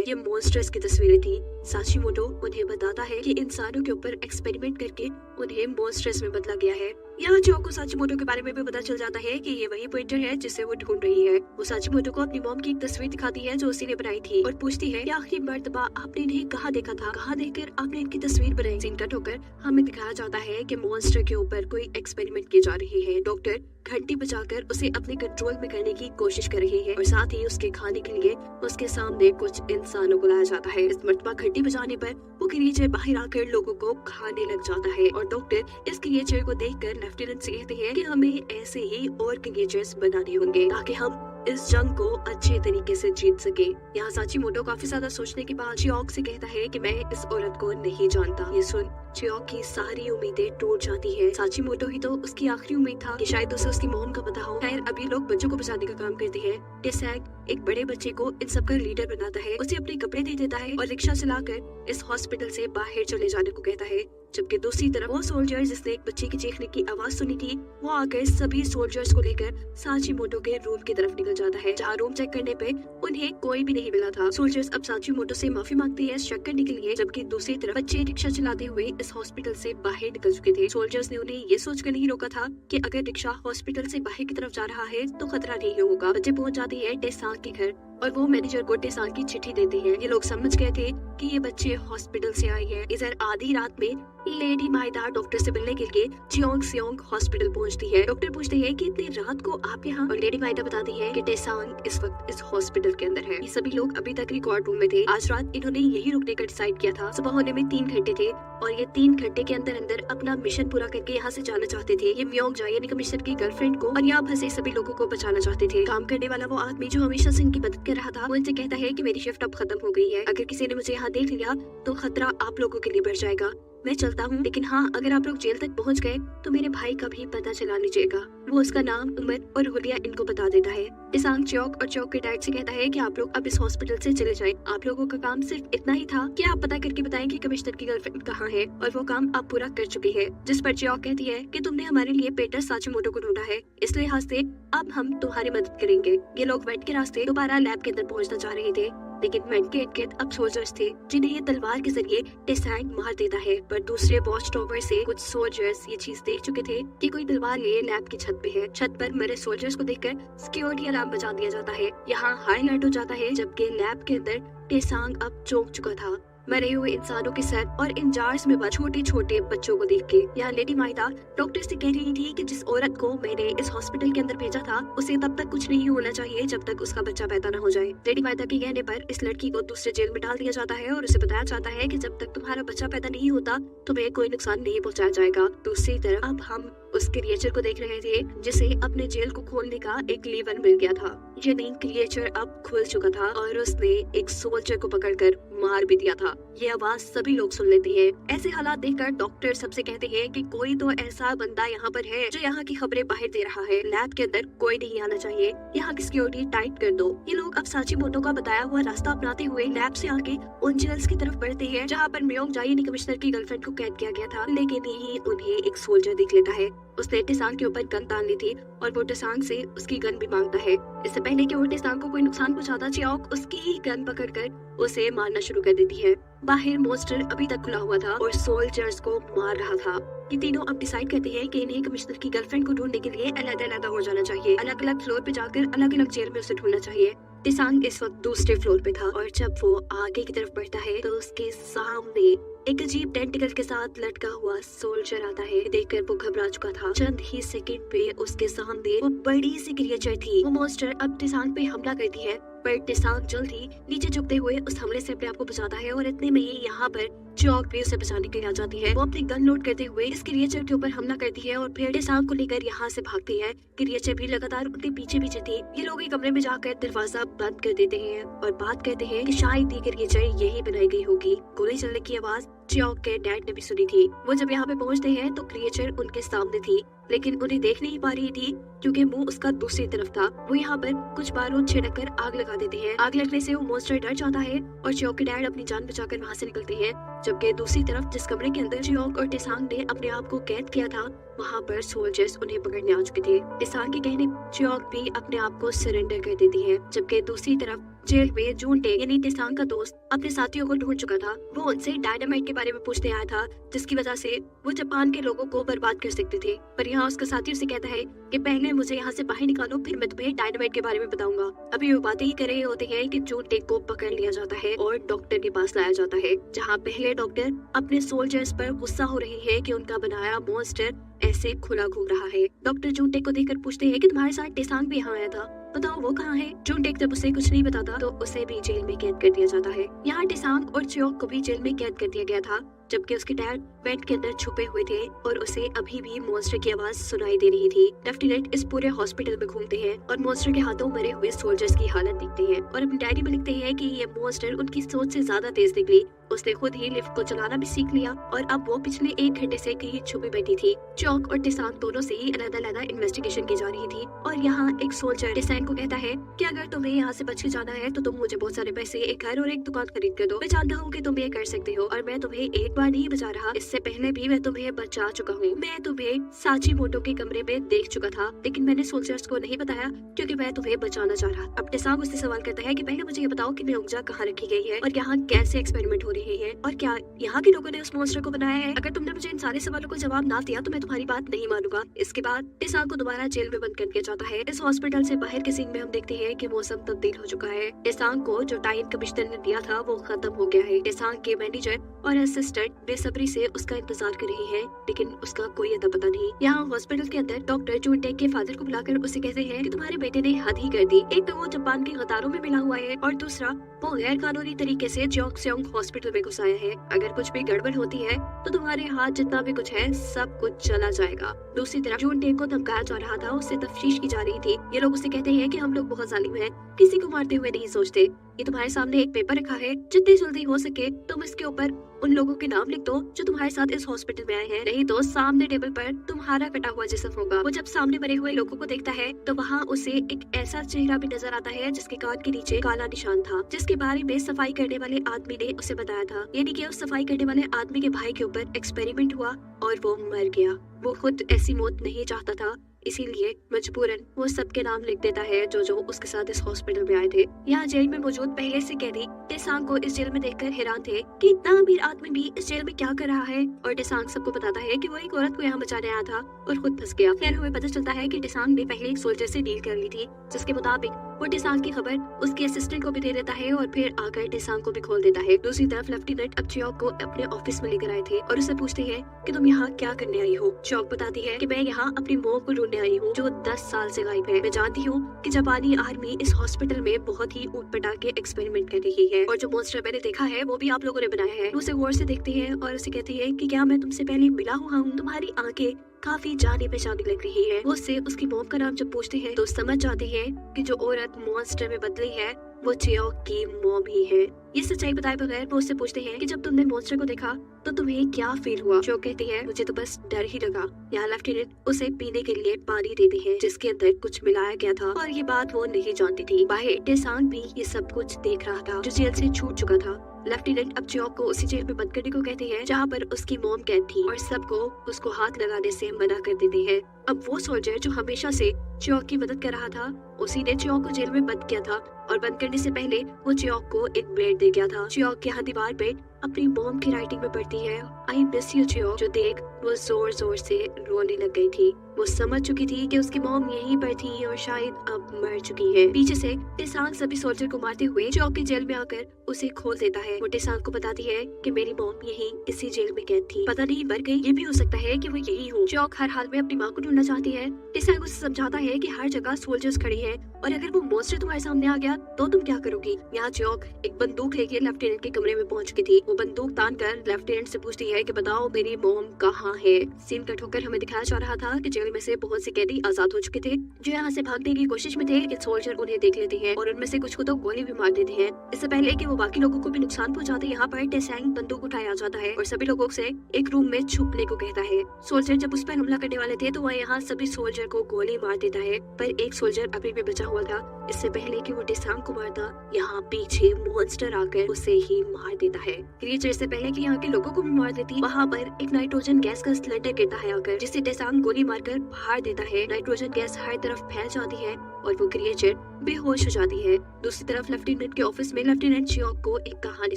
ये मॉन्स्टर्स की तस्वीरें थी। साचीमोटो उन्हें बताता है कि इंसानों के ऊपर एक्सपेरिमेंट करके उन्हें मॉन्स्टर्स में बदला गया है। यहाँ चियोक को साचीमोटो के बारे में भी पता चल जाता है कि ये वही पेंटर है जिसे वो ढूंढ रही है। वो साचीमोटो को अपनी मॉम की एक तस्वीर दिखाती है जो उसी ने बनाई थी और पूछती है कि आखिरी मर्तबा आपने इन्हें कहाँ देखा था, कहाँ देखकर आपने इनकी तस्वीर बनाई। सीन कट होकर हमें दिखाया जाता है कि मॉन्स्टर के ऊपर कोई एक्सपेरिमेंट की जा रही है। डॉक्टर घंटी बजाकर उसे अपने कंट्रोल में करने की कोशिश कर रही है और साथ ही उसके खाने के लिए उसके सामने कुछ इंसानों को लाया जाता है। इस मर्तबा घंटी बजाने पर वो क्रिएचर बाहर आकर लोगों को खाने लग जाता है और डॉक्टर इस क्रिएचर को देखकर लेफ्टिनेंट से कहते हैं कि हमें ऐसे ही और क्रिएचर्स बनाने होंगे ताकि हम इस जंग को अच्छे तरीके से जीत सके। यहाँ साचीमोटो काफी ज्यादा सोचने के बाद चियोक से कहता है कि मैं इस औरत को नहीं जानता। ये सुन चियोक की सारी उम्मीदें टूट जाती है। साचीमोटो ही तो उसकी आखिरी उम्मीद था कि शायद उसे उसकी मॉम का पता हो। खैर अब ये लोग बच्चों को बचाने का काम करते हैं। टेसैग एक बड़े बच्चे को इन सब का लीडर बनाता है, उसे अपने कपड़े दे देता है और रिक्शा चलाकर इस हॉस्पिटल से बाहर चले जाने को कहता है। जबकि दूसरी तरफ वो सोल्जर जिसने एक बच्चे की चीखने की आवाज सुनी थी, वो आकर सभी सोल्जर्स को लेकर साचीमोटो के रूम की तरफ निकल जाता है, जहाँ रूम चेक करने पे उन्हें कोई भी नहीं मिला था। सोल्जर्स अब साचीमोटो से माफी मांगते हैं शक करने के लिए, जबकि दूसरी तरफ बच्चे रिक्शा चलाते हुए इस हॉस्पिटल से बाहर निकल चुके थे। सोल्जर्स ने उन्हें ये सोचकर नहीं रोका था कि अगर रिक्शा हॉस्पिटल से बाहर की तरफ जा रहा है तो खतरा नहीं होगा। बच्चे पहुंच जाते हैं टेसांग के घर और वो मैनेजर को टेसांग की चिट्ठी देते हैं। ये लोग समझ गए थे कि ये बच्चे हॉस्पिटल से आए हैं। इधर आधी रात में लेडी माइदा डॉक्टर से मिलने के लिए जियोंग हॉस्पिटल पहुंचती है। डॉक्टर पूछते हैं कि इतनी रात को आप यहाँ, और लेडी माइदा बताती है कि टेसांग इस वक्त इस हॉस्पिटल के अंदर है। ये सभी लोग अभी तक रिकॉर्ड रूम में थे। आज रात इन्होंने यही रुकने का डिसाइड किया था। सुबह होने में 3 घंटे थे और ये 3 घंटे के अंदर अंदर अपना मिशन पूरा करके यहाँ से जाना चाहते थे। ये म्योंगजा यानी कमिश्नर की गर्लफ्रेंड को और यहाँ फंसे सभी लोगों को बचाना चाहते थे। काम करने वाला वो आदमी जो हमेशा से इनकी मदद कर रहा था, वो इनसे कहता है कि मेरी शिफ्ट अब खत्म हो गई है। अगर किसी ने मुझे यहाँ देख लिया तो खतरा आप लोगों के लिए बढ़ जाएगा। मैं चलता हूँ, लेकिन हाँ अगर आप लोग जेल तक पहुँच गए तो मेरे भाई का भी पता चला लीजिएगा। वो उसका नाम, उम्र और हुलिया इनको बता देता है। टेसांग चियोक और चियोक के डैड से कहता है कि आप लोग अब इस हॉस्पिटल से चले जाएं। आप लोगों का काम सिर्फ इतना ही था कि आप पता करके बताएं कि कमिश्नर की गर्लफ्रेंड कहाँ है, और वो काम आप पूरा कर चुके हैं। जिस पर चियोक कहती है कि तुमने हमारे लिए पेटर साचीमोटो को ढूंढा है, इस लिहाज से अब हम तुम्हारी मदद करेंगे। ये लोग वेट के रास्ते दोबारा लैब के अंदर पहुँचना चाह रहे थे, लेकिन वेट के इर्द-गिर्द अब सोल्जर्स थे जिन्हें ये तलवार के जरिए टेसैंग मार देता है। पर दूसरे वॉच टावर से कुछ सोल्जर्स ये चीज देख चुके थे कि कोई तलवार लिए लैब की छत पे है। छत पर मरे सोल्जर्स को देखकर सिक्योरिटी अलार्म बजा दिया जाता है। यहाँ हाई अलर्ट हो जाता है, जबकि लैब के अंदर टेसैंग अब चौंक चुका था मरे हुए इंसानों के सर और इन जार्स में छोटे छोटे बच्चों को देख के। यहाँ लेडी माइदा डॉक्टर से कह रही थी कि जिस औरत को मैंने इस हॉस्पिटल के अंदर भेजा था उसे तब तक कुछ नहीं होना चाहिए जब तक उसका बच्चा पैदा न हो जाए। लेडी माइदा के कहने पर इस लड़की को दूसरे जेल में डाल दिया जाता है और उसे बताया जाता है कि जब तक तुम्हारा बच्चा पैदा नहीं होता तुम्हें कोई नुकसान नहीं पहुँचाया जाएगा। दूसरी तरफ अब हम उस क्रिएचर को देख रहे थे जिसे अपने जेल को खोलने का एक लीवर मिल गया था। यानी क्रिएचर अब खुल चुका था और उसने एक सोल्जर को पकड़कर मार भी दिया था। ये आवाज सभी लोग सुन लेते हैं। ऐसे हालात देखकर डॉक्टर सबसे कहते हैं कि कोई तो ऐसा बंदा यहाँ पर है जो यहाँ की खबरें बाहर दे रहा है। लैब के अंदर कोई नहीं आना चाहिए, यहाँ की सिक्योरिटी टाइट कर दो। ये लोग अब साचीमोटो का बताया हुआ रास्ता अपनाते हुए लैब से आगे उन जेल्स की तरफ बढ़ते हैं जहाँ पर म्योंगजा यानी कमिश्नर की गर्लफ्रेंड को कैद किया गया था। लेकिन यही उन्हें एक सोल्जर देख लेता है। उसने टेसांग के ऊपर गन तान ली थी और वो टेसांग से उसकी गन भी मांगता है। इससे पहले कि वो टेसांग को कोई नुकसान पहुंचाता, चियोक उसकी ही गन पकड़कर उसे मारना शुरू कर देती है। बाहर मॉन्स्टर अभी तक खुला हुआ था और सोल्जर्स को मार रहा था। ये तीनों अब डिसाइड करते हैं कि इन्हें कमिश्नर की गर्लफ्रेंड को ढूंढने के लिए अलग-अलग हो जाना चाहिए। अलग-अलग फ्लोर पे जाकर अलग-अलग जेल में उसे ढूंढना चाहिए। टेसांग इस वक्त दूसरे फ्लोर पे था और जब वो आगे की तरफ बढ़ता है तो उसके सामने एक अजीब टेंटिकल के साथ लटका हुआ सोल्जर आता है। देखकर वो घबरा चुका था। चंद ही सेकंड पे उसके सामने वो बड़ी सी क्रिएचर थी। वो मॉन्स्टर अब टेसांग पे हमला करती है, पर टेसांग जल्द ही नीचे झुकते हुए उस हमले से अपने आप को बचाता है और इतने में ही यहाँ पर चौक भी उसे बचाने के लिए आ जाती है। वो अपनी गन लोड करते हुए इस क्रिएचर के ऊपर हमला करती है और फिर टेसांग को लेकर यहाँ से भागती है। क्रिएचर भी लगातार उनके पीछे पीछे थी। ये लोग एक कमरे में जाकर दरवाजा बंद कर देते हैं और बात करते हैं कि शायद ये क्रिएचर यही बनाई गई होगी। गोली चलने की आवाज चौक के डैड ने भी सुनी थी। वो जब यहाँ पे पहुँचते हैं तो क्रिएचर उनके सामने थी, लेकिन उन्हें देख नहीं पा रही थी क्योंकि मुंह उसका दूसरी तरफ था। वो यहाँ पर कुछ बारूद छिड़क कर आग लगा देते हैं। आग लगने से वो मॉन्स्टर डर जाता है और चौक के डैड अपनी जान बचाकर वहाँ से निकलते हैं। जबकि दूसरी तरफ जिस कमरे के अंदर चौक और टेसांग ने अपने आप को कैद किया था, वहाँ पर सोल्जर्स उन्हें पकड़ने आ चुके थे। टेसांग के कहने चौक भी अपने आप को सरेंडर कर देती है। जबकि दूसरी तरफ जेल में जूनटे यानी टेसांग का दोस्त अपने साथियों को ढूंढ चुका था। वो उनसे डायनामाइट के बारे में पूछने आया था, जिसकी वजह से वो जापान के लोगों को बर्बाद कर सकते थे। पर यहाँ उसका साथी उसे कहता है कि पहले मुझे यहाँ से बाहर निकालो, फिर मैं तुम्हें डायनामाइट के बारे में बताऊंगा। अभी वो बातें ही कर रहे होते हैं कि जूनटे को पकड़ लिया जाता है और डॉक्टर के पास लाया जाता है, जहाँ पहले डॉक्टर अपने सोल्जर्स पर गुस्सा हो रही है कि उनका बनाया मॉन्स्टर ऐसे खुला घूम रहा है। डॉक्टर जूनटे को देखकर पूछते हैं कि तुम्हारे साथ टेसांग भी यहाँ आया था, बताओ वो कहाँ है। जूनटेक जब उसे कुछ नहीं बताता तो उसे भी जेल में कैद कर दिया जाता है। यहाँ टेसांग और च्योक को भी जेल में कैद कर दिया गया था, जबकि उसके डैड बेड के अंदर छुपे हुए थे और उसे अभी भी मॉन्स्टर की आवाज सुनाई दे रही थी। लेफ्टिनेंट इस पूरे हॉस्पिटल में घूमते हैं और मॉन्स्टर के हाथों मरे हुए सोल्जर्स की हालत देखते हैं और अपनी डायरी में लिखते हैं कि ये मॉन्स्टर उनकी सोच से ज्यादा तेज निकली। उसने खुद ही लिफ्ट को चलाना भी सीख लिया और अब वो पिछले 1 घंटे से कहीं छुपी बैठी थी। चौक और टेसांग दोनों से ही अलग-अलग इन्वेस्टिगेशन की जा रही थी और यहाँ एक सोल्जर टेसांग को कहता है कि अगर तुम्हें यहाँ से बच के जाना है तो तुम मुझे बहुत सारे पैसे, एक घर और एक दुकान खरीद कर दो। मैं जानता हूँ कि तुम ये कर सकते हो और मैं तुम्हें एक बार नहीं बचा रहा, इससे पहले भी मैं तुम्हें बचा चुका हूँ। मैं तुम्हें साची मोटो के कमरे में देख चुका था, लेकिन मैंने सोल्जर्स को नहीं बताया क्योंकि मैं तुम्हें बचाना चाह रहा। अब टेसांग उससे सवाल करता है कि पहले मुझे ये बताओ कि मेओंगजा कहाँ रखी गई है और यहाँ कैसे एक्सपेरिमेंट हो रही है और क्या यहाँ के लोगों ने उस मॉन्स्टर को बनाया है। अगर तुमने मुझे इन सारे सवालों को जवाब ना दिया तो मैं तुम्हारी बात नहीं मानूंगा। इसके बाद टेसांग को दोबारा जेल में बंद कर दिया जाता है। इस हॉस्पिटल से बाहर के सीन में हम देखते हैं कि मौसम तब्दील हो चुका है। टेसांग को जो टाइम कमिश्नर ने दिया था वो खत्म हो गया है। टेसांग के मैनेजर और असिस्टेंट बेसब्री से उसका इंतजार कर रही है, लेकिन उसका कोई अता पता नहीं। यहाँ हॉस्पिटल के अंदर डॉक्टर जूनटेक के फादर को बुलाकर उसे कहते हैं कि तुम्हारे बेटे ने हद ही कर दी। एक तो वो जापान के गद्दारों में मिला हुआ है और दूसरा वो गैर कानूनी तरीके से जोंगसेओंग हॉस्पिटल में घुस आया है। अगर कुछ भी गड़बड़ होती है तो तुम्हारे हाथ जितना भी कुछ है सब कुछ चला जाएगा। दूसरी तरफ जूनटेक को धमकाया जा रहा था, उससे तफ्तीश की जा रही थी। ये लोग उसे कहते हैं कि हम लोग बहुत जालिम हैं, किसी को मारते हुए नहीं सोचते। ये तुम्हारे सामने एक पेपर रखा है, जितनी जल्दी हो सके तुम इसके ऊपर उन लोगों के नाम लिख दो जो तुम्हारे साथ इस हॉस्पिटल में आए हैं, नहीं तो सामने टेबल पर तुम्हारा कटा हुआ जिस्म होगा। वो जब सामने मरे हुए लोगों को देखता है तो वहाँ उसे एक ऐसा चेहरा भी नजर आता है जिसके कान के नीचे काला निशान था, जिसके बारे में सफाई करने वाले आदमी ने उसे बताया था। यानी कि उस सफाई करने वाले आदमी के भाई के ऊपर एक्सपेरिमेंट हुआ और वो मर गया। वो खुद ऐसी मौत नहीं चाहता था, इसीलिए मजबूरन वो सबके नाम लिख देता है जो उसके साथ इस हॉस्पिटल में आए थे। यहाँ जेल में मौजूद पहले से कैदी टेसांग को इस जेल में देखकर हैरान थे कि इतना अमीर आदमी भी इस जेल में क्या कर रहा है। और टेसांग सबको बताता है कि वो एक औरत को यहाँ बचाने आया था और खुद फंस गया। फिर हमें पता चलता है कि टेसांग ने पहले एक सोल्जर से डील कर ली थी, जिसके मुताबिक वो टेसांग की खबर उसके असिस्टेंट को भी दे देता है और फिर आकर टेसांग को भी खोल देता है। दूसरी तरफ लेफ्टिनेंट अब च्योक को अपने ऑफिस में लेकर आए थे और उसे पूछते हैं कि तुम यहाँ क्या करने आई हो। च्योक बताती है कि मैं यहाँ अपनी मॉम को ढूंढने आई हूँ जो 10 साल से गायब है। मैं जानती हूँ कि जापानी आर्मी इस हॉस्पिटल में बहुत ही ऊटपटांग के एक्सपेरिमेंट कर रही है और जो मॉन्स्टर मैंने देखा है वो भी आप लोगों ने बनाया है। उसे गौर से देखते हैं और उसे कहते हैं कि क्या मैं तुमसे पहले मिला हुआ हूँ, तुम्हारी आंखें काफी जाने पहचाने लग रही है। वो उससे उसकी मॉम का नाम जब पूछते हैं तो समझ जाते हैं कि जो औरत मॉन्स्टर में बदली है वो च्योक की मॉम ही है। ये सच्चाई बताए बगैर वो उससे पूछते हैं कि जब तुमने मॉन्स्टर को देखा तो तुम्हें क्या फील हुआ। च्योक कहती है मुझे तो बस डर ही लगा। यहाँ लेफ्टिनेंट उसे पीने के लिए पानी देते हैं जिसके अंदर कुछ मिलाया गया था और ये बात वो नहीं जानती थी। बाहर टेसांग भी ये सब कुछ देख रहा था जो जेल से छूट चुका था। लेफ्टिनेंट अब च्योक को उसी जेल में बंद करने को कहते हैं जहाँ पर उसकी मॉम कैद थी और सबको उसको हाथ लगाने से मना कर देते हैं। अब वो सोल्जर जो हमेशा से च्योक की मदद कर रहा था, उसी ने च्योक को जेल में बंद किया था और बंद करने से पहले वो चियोक को एक ब्लेड दे गया था। चियोक यहाँ दीवार पे अपनी मॉम की राइटिंग में पढ़ती है, आई मिस यू चियोक, जो देख वो जोर जोर से रोने लग गई थी। वो समझ चुकी थी कि उसकी मॉम यहीं पर थी और शायद अब मर चुकी है। पीछे से टेसांग सभी सोल्जर को मारते हुए चियोक के जेल में आकर उसे खोल देता है। वो टेसांग को बताती है कि मेरी मॉम यहीं इसी जेल में कैद थी, पता नहीं मर गई, ये भी हो सकता है कि वो यही हो। चियोक हर हाल में अपनी माँ को ढूंढना चाहती है। टेसांग उसे समझाता है कि हर जगह सोल्जर्स खड़ी हैं और अगर वो मॉन्स्टर तुम्हारे सामने आ गया तो तुम क्या करोगी। यहाँ चियोक एक बंदूक लेके लेफ्टिनेंट के कमरे में पहुंच चुकी थी। वो बंदूक तान कर लेफ्टिनेंट से पूछती है कि बताओ मेरी मॉम कहाँ है। सीन कट होकर हमें दिखाया जा रहा था कि जेल में से बहुत से कैदी आजाद हो चुके थे जो यहाँ से भागने की कोशिश में थे, लेकिन सोल्जर उन्हें देख लेते हैं और उनमें से कुछ को तो गोली भी मार देते हैं। इससे पहले कि वो बाकी लोगों को भी नुकसान पहुंचाते, यहाँ पर टेसांग बंदूक उठाया जाता है और सभी लोगों से एक रूम में छुपने को कहता है। सोल्जर जब उस पर हमला करने वाले थे तो वह यहाँ सभी सोल्जर को गोली मार देता है, पर एक सोल्जर अभी भी बचा हुआ था। इससे पहले कि वो टेसांग को मारता, यहाँ पीछे मॉन्स्टर आकर उसे ही मार देता है। क्रिएचर से पहले कि यहाँ के लोगों को भी मार देती, वहाँ पर एक नाइट्रोजन गैस का सिलेंडर गिरता है आकर, जिसे टेसांग गोली मारकर बाहर देता है। नाइट्रोजन गैस हर तरफ फैल जाती है और वो क्रिएचर बेहोश हो जाती है। दूसरी तरफ लेफ्टिनेंट के ऑफिस में लेफ्टिनेंट चियोक को एक कहानी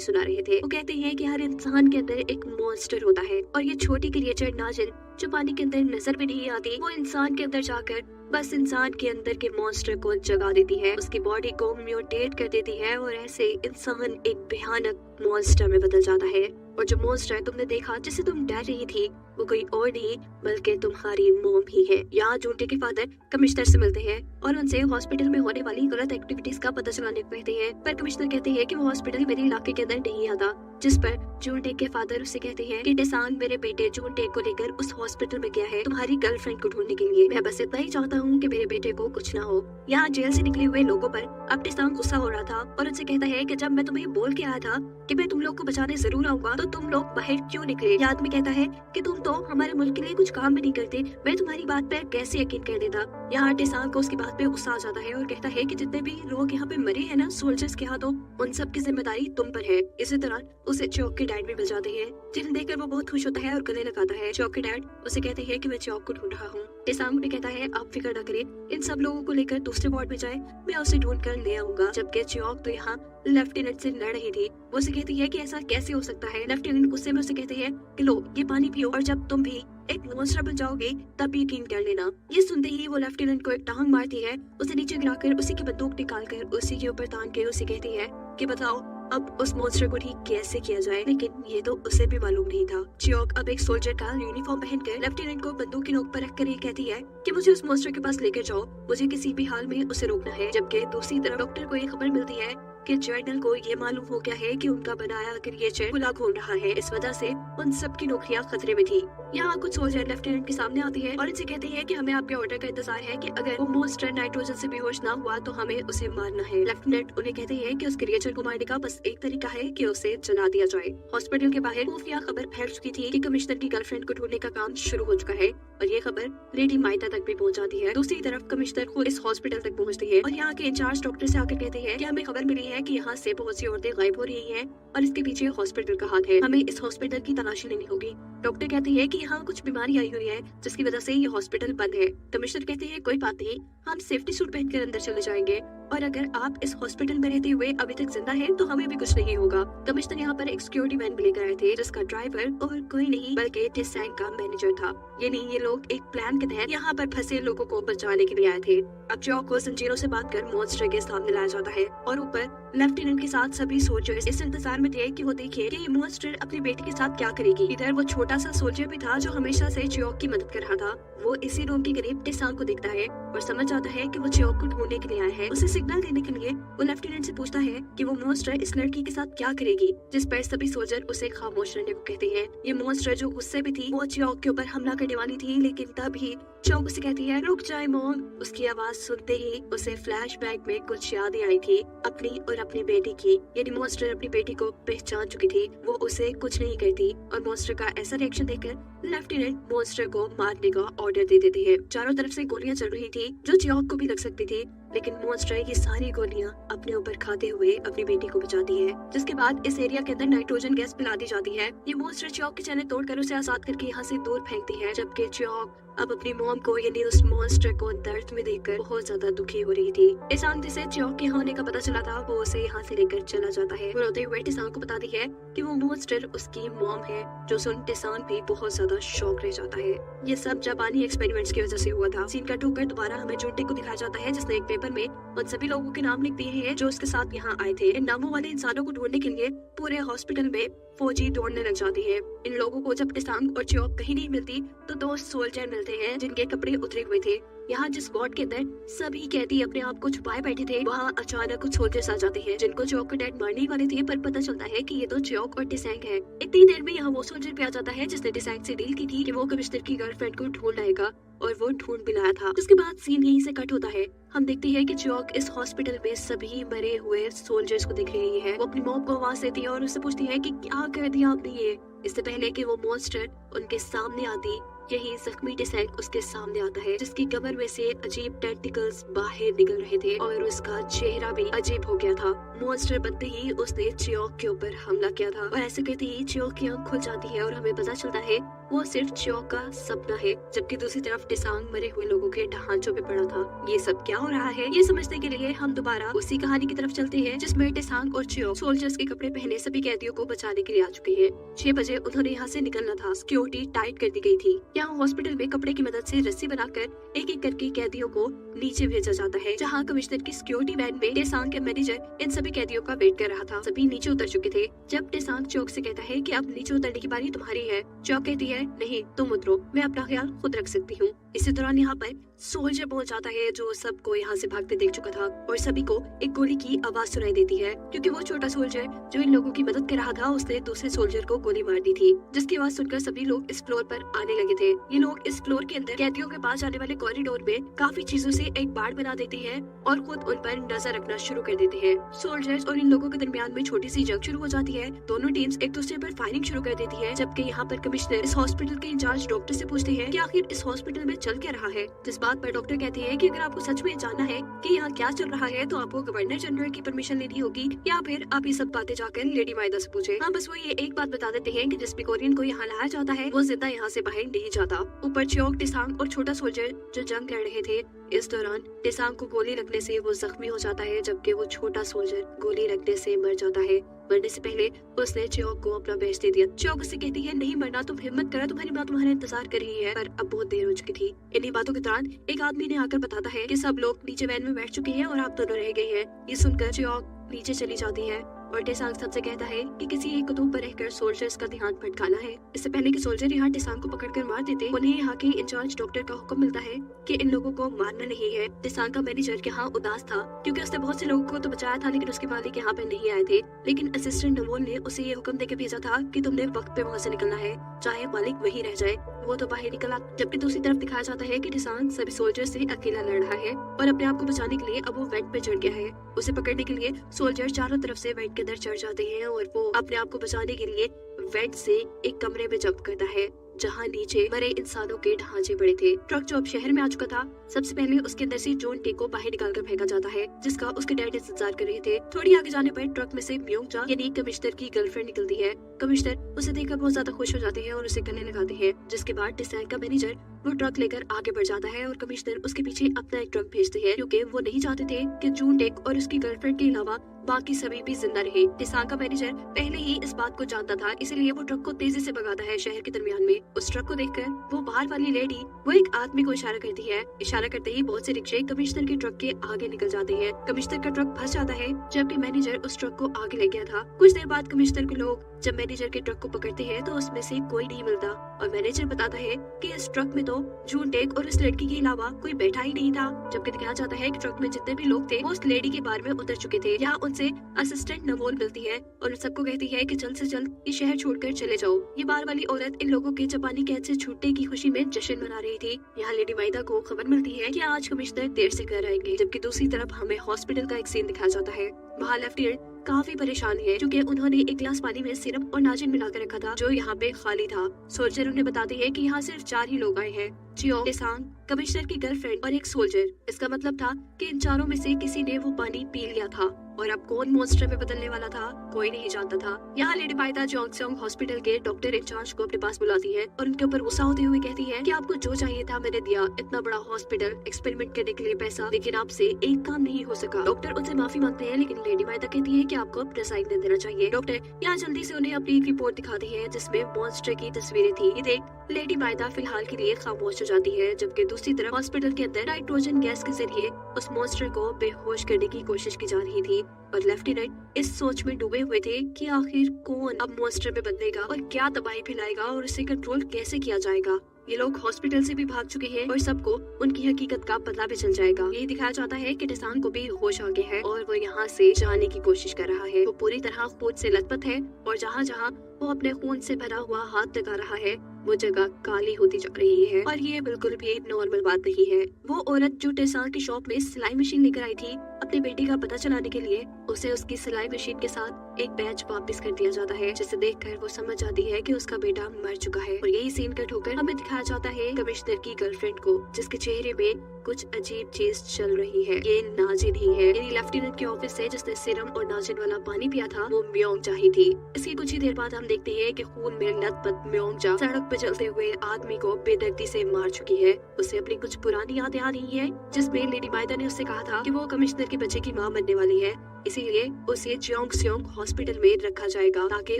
सुना रहे थे। वो कहते हैं कि हर इंसान के अंदर एक मॉन्स्टर होता है और ये छोटी क्रिएचर नाजिल जो पानी के अंदर नजर भी नहीं आती, वो इंसान के अंदर जाकर बस इंसान के अंदर के मॉन्स्टर को जगा देती है, उसकी बॉडी को म्यूटेट कर देती है और ऐसे इंसान एक भयानक मॉन्स्टर में बदल जाता है। और जो मॉन्स्टर तुमने देखा जिसे तुम डर रही थी, वो कोई और नहीं बल्कि तुम्हारी मॉम ही है। यहाँ जूनटे के फादर कमिश्नर से मिलते हैं और उनसे हॉस्पिटल में होने वाली गलत एक्टिविटीज का पता चलाने को कहते हैं, पर कमिश्नर कहते हैं कि वो हॉस्पिटल मेरे इलाके के अंदर नहीं आता। जिस पर जूनटे के फादर उससे कहते हैं कि टेसांग मेरे बेटे जूनटे को लेकर उस हॉस्पिटल में गया है तुम्हारी गर्लफ्रेंड को ढूंढने के लिए। मैं बस इतना ही चाहता हूँ कि मेरे बेटे को कुछ ना हो। यहाँ जेल से निकले हुए लोगों पर अब टेसांग गुस्सा हो रहा था और उनसे कहता है कि जब मैं तुम्हें बोल के आया था कि मैं तुम लोग को बचाने जरूर आऊंगा तो तुम लोग बाहर क्यों निकले। ये आदमी कहता है कि तुम तो हमारे मुल्क के लिए कुछ काम भी नहीं करते, मैं तुम्हारी बात पे कैसे यकीन कर देता। यहाँ टेसांग को उसकी बात पे गुस्सा आ जाता है और कहता है कि जितने भी लोग यहाँ पे मरे हैं ना सोल्जर्स के हाथों, उन सब की जिम्मेदारी तुम पर है। इसी दौरान उसे चियोक के डैड भी मिल जाते हैं, जिन्हें देखकर वो बहुत खुश होता है और गले लगाता है। चियोक के डैड उसे कहते हैं कि मैं चियोक को ढूंढ रहा हूँ। टेसांग भी कहता है आप फिक्र न करें, इन सब लोगों को लेकर दूसरे वार्ड में जाए, मैं उसे ढूंढ कर ले आऊंगा। जबकि चियोक तो यहाँ लेफ्टिनेंट से लड़ रही थी। वो उसे कहती है कि ऐसा कैसे हो सकता है। लेफ्टिनेंट गुस्से में उसे कहते हैं कि लो ये पानी पियो और जब तुम भी एक मॉन्स्टर बन जाओगे तब यकीन कर लेना। ये सुनते ही वो लेफ्टिनेंट को एक टांग मारती है, उसे नीचे गिराकर उसी की बंदूक निकालकर उसी के ऊपर तान के उसे कहती है कि बताओ अब उस मॉन्स्टर को ठीक कैसे किया जाए। लेकिन ये तो उसे भी मालूम नहीं था। चियोक अब एक सोल्जर का यूनिफॉर्म पहनकर लेफ्टिनेंट को बंदूक की नोक पर रखकर ये कहती है कि मुझे उस मॉन्स्टर के पास लेकर जाओ, मुझे किसी भी हाल में उसे रोकना है। जबकि दूसरी तरफ डॉक्टर को ये खबर मिलती है कि जर्नल को ये मालूम हो गया है कि उनका बनाया क्रिएचर खुला घूम रहा है, इस वजह से उन सब की नौकरियां खतरे में थी। यहाँ कुछ सोल्जर लेफ्टिनेंट के सामने आती है और इनसे कहते हैं कि हमें आपके ऑर्डर का इंतजार है कि अगर वो मॉन्स्टर नाइट्रोजन से बेहोश ना हुआ तो हमें उसे मारना है। लेफ्टिनेंट उन्हें कहते हैं कि उस क्रिएचर को मारने का बस एक तरीका है कि उसे जला दिया जाए। हॉस्पिटल के बाहर खुफिया खबर फैल चुकी थी कि कमिश्नर की गर्लफ्रेंड को ढूंढने का काम शुरू हो चुका है और ये खबर लेडी माइता तक भी पहुंच जाती है। दूसरी तरफ कमिश्नर खुद इस हॉस्पिटल तक पहुंचती है और यहाँ के इंचार्ज डॉक्टर से आकर कहते हैं कि हमें खबर मिली है कि यहाँ से बहुत सी औरतें गायब हो रही हैं और इसके पीछे हॉस्पिटल का हाथ है, हमें इस हॉस्पिटल की तलाशी लेनी होगी। डॉक्टर कहते हैं कि यहाँ कुछ बीमारी आई हुई है जिसकी वजह से ये हॉस्पिटल बंद है। कमिश्नर कहते हैं कोई बात नहीं, हम सेफ्टी सूट पहनकर अंदर चले जाएंगे और अगर आप इस हॉस्पिटल में रहते हुए अभी तक जिंदा हैं तो हमें भी कुछ नहीं होगा। कमिश्नर यहाँ पर एक सिक्योरिटी वैन भी लेकर आए थे जिसका ड्राइवर और कोई नहीं बल्कि टेसांग का मैनेजर था। ये लोग एक प्लान के तहत यहाँ पर फंसे लोगों को बचाने के लिए आए थे। अब चियोक को जंजीरों से बांध कर मॉन्स्टर के सामने लाया जाता है और ऊपर लेफ्टिनेंट के साथ सभी सोल्जर्स इस इंतजार में थे कि वो देखे कि ये मॉन्स्टर अपनी बेटी के साथ क्या करेगी। इधर वो छोटा सा सोल्जर भी था जो हमेशा से चियोक की मदद कर रहा था। वो इसी रूम के करीब टेसांग को देखता है और समझ जाता है कि वो चियोक को ढूंढने के लिए आया है। उसे सिग्नल देने के लिए वो लेफ्टिनेंट से पूछता है कि वो मॉन्स्टर इस लड़की के साथ क्या करेगी, जिस पर सभी सोल्जर उसे खामोश रहने को कहते हैं। ये मॉन्स्टर जो गुस्से में थी वो चियोक के ऊपर हमला करने वाली थी, लेकिन तभी चियोक उसे कहती है रुक जाए मॉम। उसकी आवाज सुनते ही उसे फ्लैशबैक में कुछ यादें आई थी अपनी और अपनी बेटी की। यानी मॉन्स्टर अपनी बेटी को पहचान चुकी थी, वो उसे कुछ नहीं कहती और मॉन्स्टर का ऐसा रिएक्शन देखकर लेफ्टिनेंट मॉन्स्टर को मारने का ऑर्डर दे देते हैं। चारों तरफ से गोलियां चल रही थी जो चियोक को भी लग सकती थी, लेकिन मॉन्स्टर ये सारी गोलियां अपने ऊपर खाते हुए अपनी बेटी को बचाती है। जिसके बाद इस एरिया के अंदर नाइट्रोजन गैस पिला दी जाती है। ये मॉन्स्टर चियोक की चैलेंज तोड़कर उसे आजाद करके यहाँ से दूर फेंकती है, जबकि चियोक अब अपनी मॉम को यानी उस मॉन्स्टर को दर्द में देखकर बहुत ज्यादा दुखी हो रही थी। टेसांग जिसे चियोक के होने का पता चला था वो उसे यहाँ से लेकर चला जाता है। वो रोते हुए टेसांग को बताती है कि वो मॉन्स्टर उसकी मॉम है, जो सुन टेसांग भी बहुत ज्यादा शॉक रह जाता है। ये सब जापानी एक्सपेरिमेंट्स की वजह से हुआ था। सीन कट होकर दोबारा हमें जुनटे को दिखाया जाता है, जिसने एक पेपर में उन सभी लोगों के नाम लिख दिए हैं जो उसके साथ यहाँ आए थे। इन नामों वाले इंसानों को ढूंढने के लिए पूरे हॉस्पिटल में फौजी दौड़ने लग जाती है। इन लोगों को जब टेसांग और चियोक कहीं नहीं मिलती तो दो सोल्जर मिलते हैं जिनके कपड़े उतरे हुए थे। यहाँ जिस वार्ड के अंदर सभी कैदी अपने आप को छुपाए बैठे थे, वहाँ अचानक कुछ सोल्जर्स आ जाते हैं जिनको चियोक को डेड मारने वाले थे, पर पता चलता है कि ये तो चियोक और टेसांग है। इतनी देर में यहाँ वो सोल्जर भी आ जाता है जिसने टेसांग से डील की थी कि वो कमिश्नर की गर्लफ्रेंड को ढूंढ लाएगा, और वो ढूंढ भी लाया था। उसके बाद सीन यहीं से कट होता है। हम देखते हैं कि चियोक इस हॉस्पिटल में सभी मरे हुए सोल्जर्स को देख रही है। वो अपनी मॉम को आवाज देती है और उससे पूछती है कि क्या कर दिया आपने ये। इससे पहले कि वो मॉन्स्टर उनके सामने आती, यही जख्मी टेसांग उसके सामने आता है, जिसकी कमर में से अजीब टेंटिकल्स बाहर निकल रहे थे और उसका चेहरा भी अजीब हो गया था। मॉन्स्टर बनते ही उसने चियोक के ऊपर हमला किया था, और ऐसे कहते ही चियोक की आंख खुल जाती है और हमें पता चलता है वो सिर्फ चियोक का सपना है, जबकि दूसरी तरफ टेसांग मरे हुए लोगों के ढांचों पे पड़ा था। ये सब क्या हो रहा है, ये समझने के लिए हम दोबारा उसी कहानी की तरफ चलते हैं जिसमें टेसांग और चियोक सोल्जर्स के कपड़े पहने सभी कैदियों को बचाने के लिए आ चुके हैं। 6 बजे उन्होंने यहाँ से निकलना था। सिक्योरिटी टाइट कर दी गई थी। यहाँ हॉस्पिटल में कपड़े की मदद से रस्सी बनाकर एक एक करके कैदियों को नीचे भेजा जाता है, जहाँ कमिश्नर की सिक्योरिटी वैन में टेसांग के मैनेजर इन सभी कैदियों का वेट कर रहा था। सभी नीचे उतर चुके थे। जब टेसांग चियोक से कहता है कि अब नीचे उतरने की बारी तुम्हारी है, चियोक कहती है नहीं तुम उतरो, मैं अपना ख्याल खुद रख सकती हूँ। इसी दौरान यहाँ पर सोल्जर पहुंच जाता है जो सबको यहाँ से भागते देख चुका था, और सभी को एक गोली की आवाज सुनाई देती है, क्योंकि वो छोटा सोल्जर जो इन लोगों की मदद कर रहा था उसने दूसरे सोल्जर को गोली मार दी थी, जिसकी आवाज सुनकर सभी लोग इस फ्लोर पर आने लगे थे। ये लोग इस फ्लोर के अंदर कैदियों के पास जाने वाले कॉरिडोर में काफी चीजों से एक बाड़ बना देते हैं और खुद उन पर नजर रखना शुरू कर देते हैं। सोल्जर्स और इन लोगों के दरमियान में छोटी सी जंग शुरू हो जाती है। दोनों टीम्स एक दूसरे पर फायरिंग शुरू कर देती है, जबकि यहाँ पर कमिश्नर इस हॉस्पिटल के इंचार्ज डॉक्टर से पूछते हैं कि आखिर इस हॉस्पिटल में चल क्या रहा है, जिस बात पर डॉक्टर कहते हैं कि अगर आपको सच में जानना है कि यहाँ क्या चल रहा है तो आपको गवर्नर जनरल की परमिशन लेनी होगी, या फिर आप ये सब बातें जाकर लेडी माइदा से पूछे। हाँ, बस वो ये एक बात बता देते हैं कि जिस भी कोरियन को यहाँ लाया जाता है वो जिंदा यहाँ से बाहर नहीं जाता। ऊपर चियोक, टेसांग और छोटा सोल्जर जो जंग लड़ रहे थे। इस दौरान टेसांग को गोली लगने से वो जख्मी हो जाता है, जबकि वो छोटा सोल्जर गोली लगने से मर जाता है। मरने से पहले उसने चियोक को अपना बेच दे दिया। चियोक उससे कहती है नहीं मरना, तुम हिम्मत करो, तुम्हारी माँ तुम्हारा इंतजार कर रही है। पर अब बहुत देर हो चुकी थी। इन्हीं बातों के दौरान एक आदमी ने आकर बताता है कि सब लोग नीचे वैन में बैठ चुके हैं और आप दोनों रह गए हैं। ये सुनकर चियोक नीचे चली जाती है और टेसांग सबसे कहता है कि किसी एक कदम पर रहकर सोल्जर्स का ध्यान भटकाना है। इससे पहले कि सोल्जर यहाँ टेसांग को पकड़कर मार देते, उन्हें यहाँ के इंचार्ज डॉक्टर का हुक्म मिलता है कि इन लोगों को मारना नहीं है। टेसांग का मैनेजर यहाँ उदास था क्योंकि उसने बहुत से लोगों को तो बचाया था, लेकिन उसके मालिक यहाँ पे नहीं आए थे। लेकिन असिस्टेंट नवोल ने उसे ये हुक्म देकर भेजा था कि तुमने वक्त पे वहाँ से निकलना है, चाहे मालिक वही रह जाए। वो तो बाहर निकला, जबकि दूसरी तरफ दिखाया जाता है कि टेसांग सभी सोल्जर से अकेला लड़ रहा है और अपने आप को बचाने के लिए अब वो वेट पे चढ़ गया है। उसे पकड़ने के लिए सोल्जर चारों तरफ से वेट के अंदर चढ़ जाते हैं और वो अपने आप को बचाने के लिए वेट से एक कमरे में जंप करता है जहाँ नीचे मरे इंसानों के ढांचे पड़े थे। ट्रक जो अब शहर में आ चुका था, सबसे पहले उसके अंदर से जॉन टे को बाहर निकाल कर फेंका जाता है, जिसका उसके डैड इंतजार कर रहे थे। थोड़ी आगे जाने पर ट्रक में से म्योंग जा यानी कमिश्नर की गर्लफ्रेंड निकलती है। कमिश्नर उसे देखकर बहुत ज्यादा खुश हो जाते हैं और उसे गले लगाते हैं, जिसके बाद टेसांग का मैनेजर वो ट्रक लेकर आगे बढ़ जाता है और कमिश्नर उसके पीछे अपना एक ट्रक भेजते हैं, क्योंकि वो नहीं चाहते थे कि जून टेक और उसकी गर्लफ्रेंड के अलावा बाकी सभी भी जिंदा रहे। टेसांग का मैनेजर पहले ही इस बात को जानता था, इसलिए वो ट्रक को तेजी से भगाता है शहर के दरमियान में। उस ट्रक को देखकर वो बाहर वाली लेडी वो एक आदमी को इशारा करती है। इशारा करते ही बहुत से रिक्शे कमिश्नर के ट्रक के आगे निकल जाते हैं। कमिश्नर का ट्रक फंस जाता है, जबकि मैनेजर उस ट्रक को आगे ले गया था। कुछ देर बाद कमिश्नर के लोग जब मैनेजर के ट्रक को पकड़ते हैं तो उसमें से कोई नहीं मिलता और मैनेजर बताता है कि इस ट्रक में तो जून टेक और उस लड़की के अलावा कोई बैठा ही नहीं था। जबकि दिखाया जाता है कि ट्रक में जितने भी लोग थे वो उस लेडी के बार में उतर चुके थे। यहाँ उनसे असिस्टेंट नवोल मिलती है और सबको कहती है कि जल्द से जल्द ये शहर छोड़कर चले जाओ। ये बार वाली औरत इन लोगों के जापानी कैद से छूटने की खुशी में जश्न मना रही थी। यहाँ लेडी माइदा को खबर मिलती है कि आज कमिश्नर देर से घर आएंगे, जबकि दूसरी तरफ हमें हॉस्पिटल का एक सीन दिखाया जाता है। वहाँ लेफ्टिनेंट काफी परेशान है क्योंकि उन्होंने एक गिलास पानी में सिरप और नाजिन मिलाकर रखा था जो यहाँ पे खाली था। सोल्जर उन्हें बताते हैं कि यहाँ सिर्फ 4 ही लोग आए हैं, चियोक, टेसांग, कमिश्नर की गर्लफ्रेंड और एक सोल्जर। इसका मतलब था कि इन चारों में से किसी ने वो पानी पी लिया था और अब कौन मॉन्स्टर में बदलने वाला था कोई नहीं जानता था। यहाँ लेडी माइदा जोंगसोंग हॉस्पिटल के डॉक्टर इंचार्ज को अपने पास बुलाती है और उनके ऊपर गुस्सा होते हुए कहती है कि आपको जो चाहिए था मैंने दिया, इतना बड़ा हॉस्पिटल, एक्सपेरिमेंट करने के लिए पैसा, लेकिन आपसे एक काम नहीं हो सका। डॉक्टर उनसे माफी मांगते हैं लेकिन लेडी माइदा कहती है कि आपको अपना साइन दे देना चाहिए। डॉक्टर यहाँ जल्दी से उन्हें अपनी एक रिपोर्ट दिखाती है जिसमें मॉन्स्टर की तस्वीरें थी। ये देख लेडी माइदा फिलहाल के लिए खामोश हो जाती है, जबकि दूसरी तरफ हॉस्पिटल के अंदर नाइट्रोजन गैस के जरिए उस मॉन्स्टर को बेहोश करने की कोशिश की जा रही थी और लेफ्टिनेंट इस सोच में डूबे हुए थे कि आखिर कौन अब मॉन्स्टर में बदलेगा और क्या तबाही फैलाएगा और उसे कंट्रोल कैसे किया जाएगा। ये लोग हॉस्पिटल से भी भाग चुके हैं और सबको उनकी हकीकत का पता भी चल जाएगा। यही दिखाया जाता है कि टेसांग को भी होश आ गया है और वो यहाँ से जाने की कोशिश कर रहा है। वो पूरी तरह खून से लथपथ है और जहाँ जहाँ वो अपने खून से भरा हुआ हाथ लगा रहा है वो जगह काली होती जा रही है और ये बिल्कुल भी नॉर्मल बात नहीं है। वो औरत जो टेसांग की शॉप में सिलाई मशीन लेकर आई थी अपनी बेटी का पता चलाने के लिए, उसे उसकी सिलाई मशीन के साथ एक बैच वापस कर दिया जाता है, जिसे देखकर वो समझ जाती है कि उसका बेटा मर चुका है। और यही सीन कट होकर हमें दिखाया जाता है कमिश्नर की गर्लफ्रेंड को, जिसके चेहरे में कुछ अजीब चीज चल रही है। ये नाजिन ही है, यानी लेफ्टिनेंट के ऑफिस से जिसने सिरम और नाजिन वाला पानी पिया था वो म्योंग जा ही थी। इसकी कुछ ही देर बाद हम देखते हैं कि खून में लथपथ म्योंग जा सड़क पे चलते हुए आदमी को बेदर्दी से मार चुकी है। उसे अपनी कुछ पुरानी यादें आ रही है जिसमें लेडी माइदा ने उससे कहा था कि वो कमिश्नर के बच्चे की मां बनने वाली है, इसीलिए उसे जोंगसोंग हॉस्पिटल में रखा जाएगा ताकि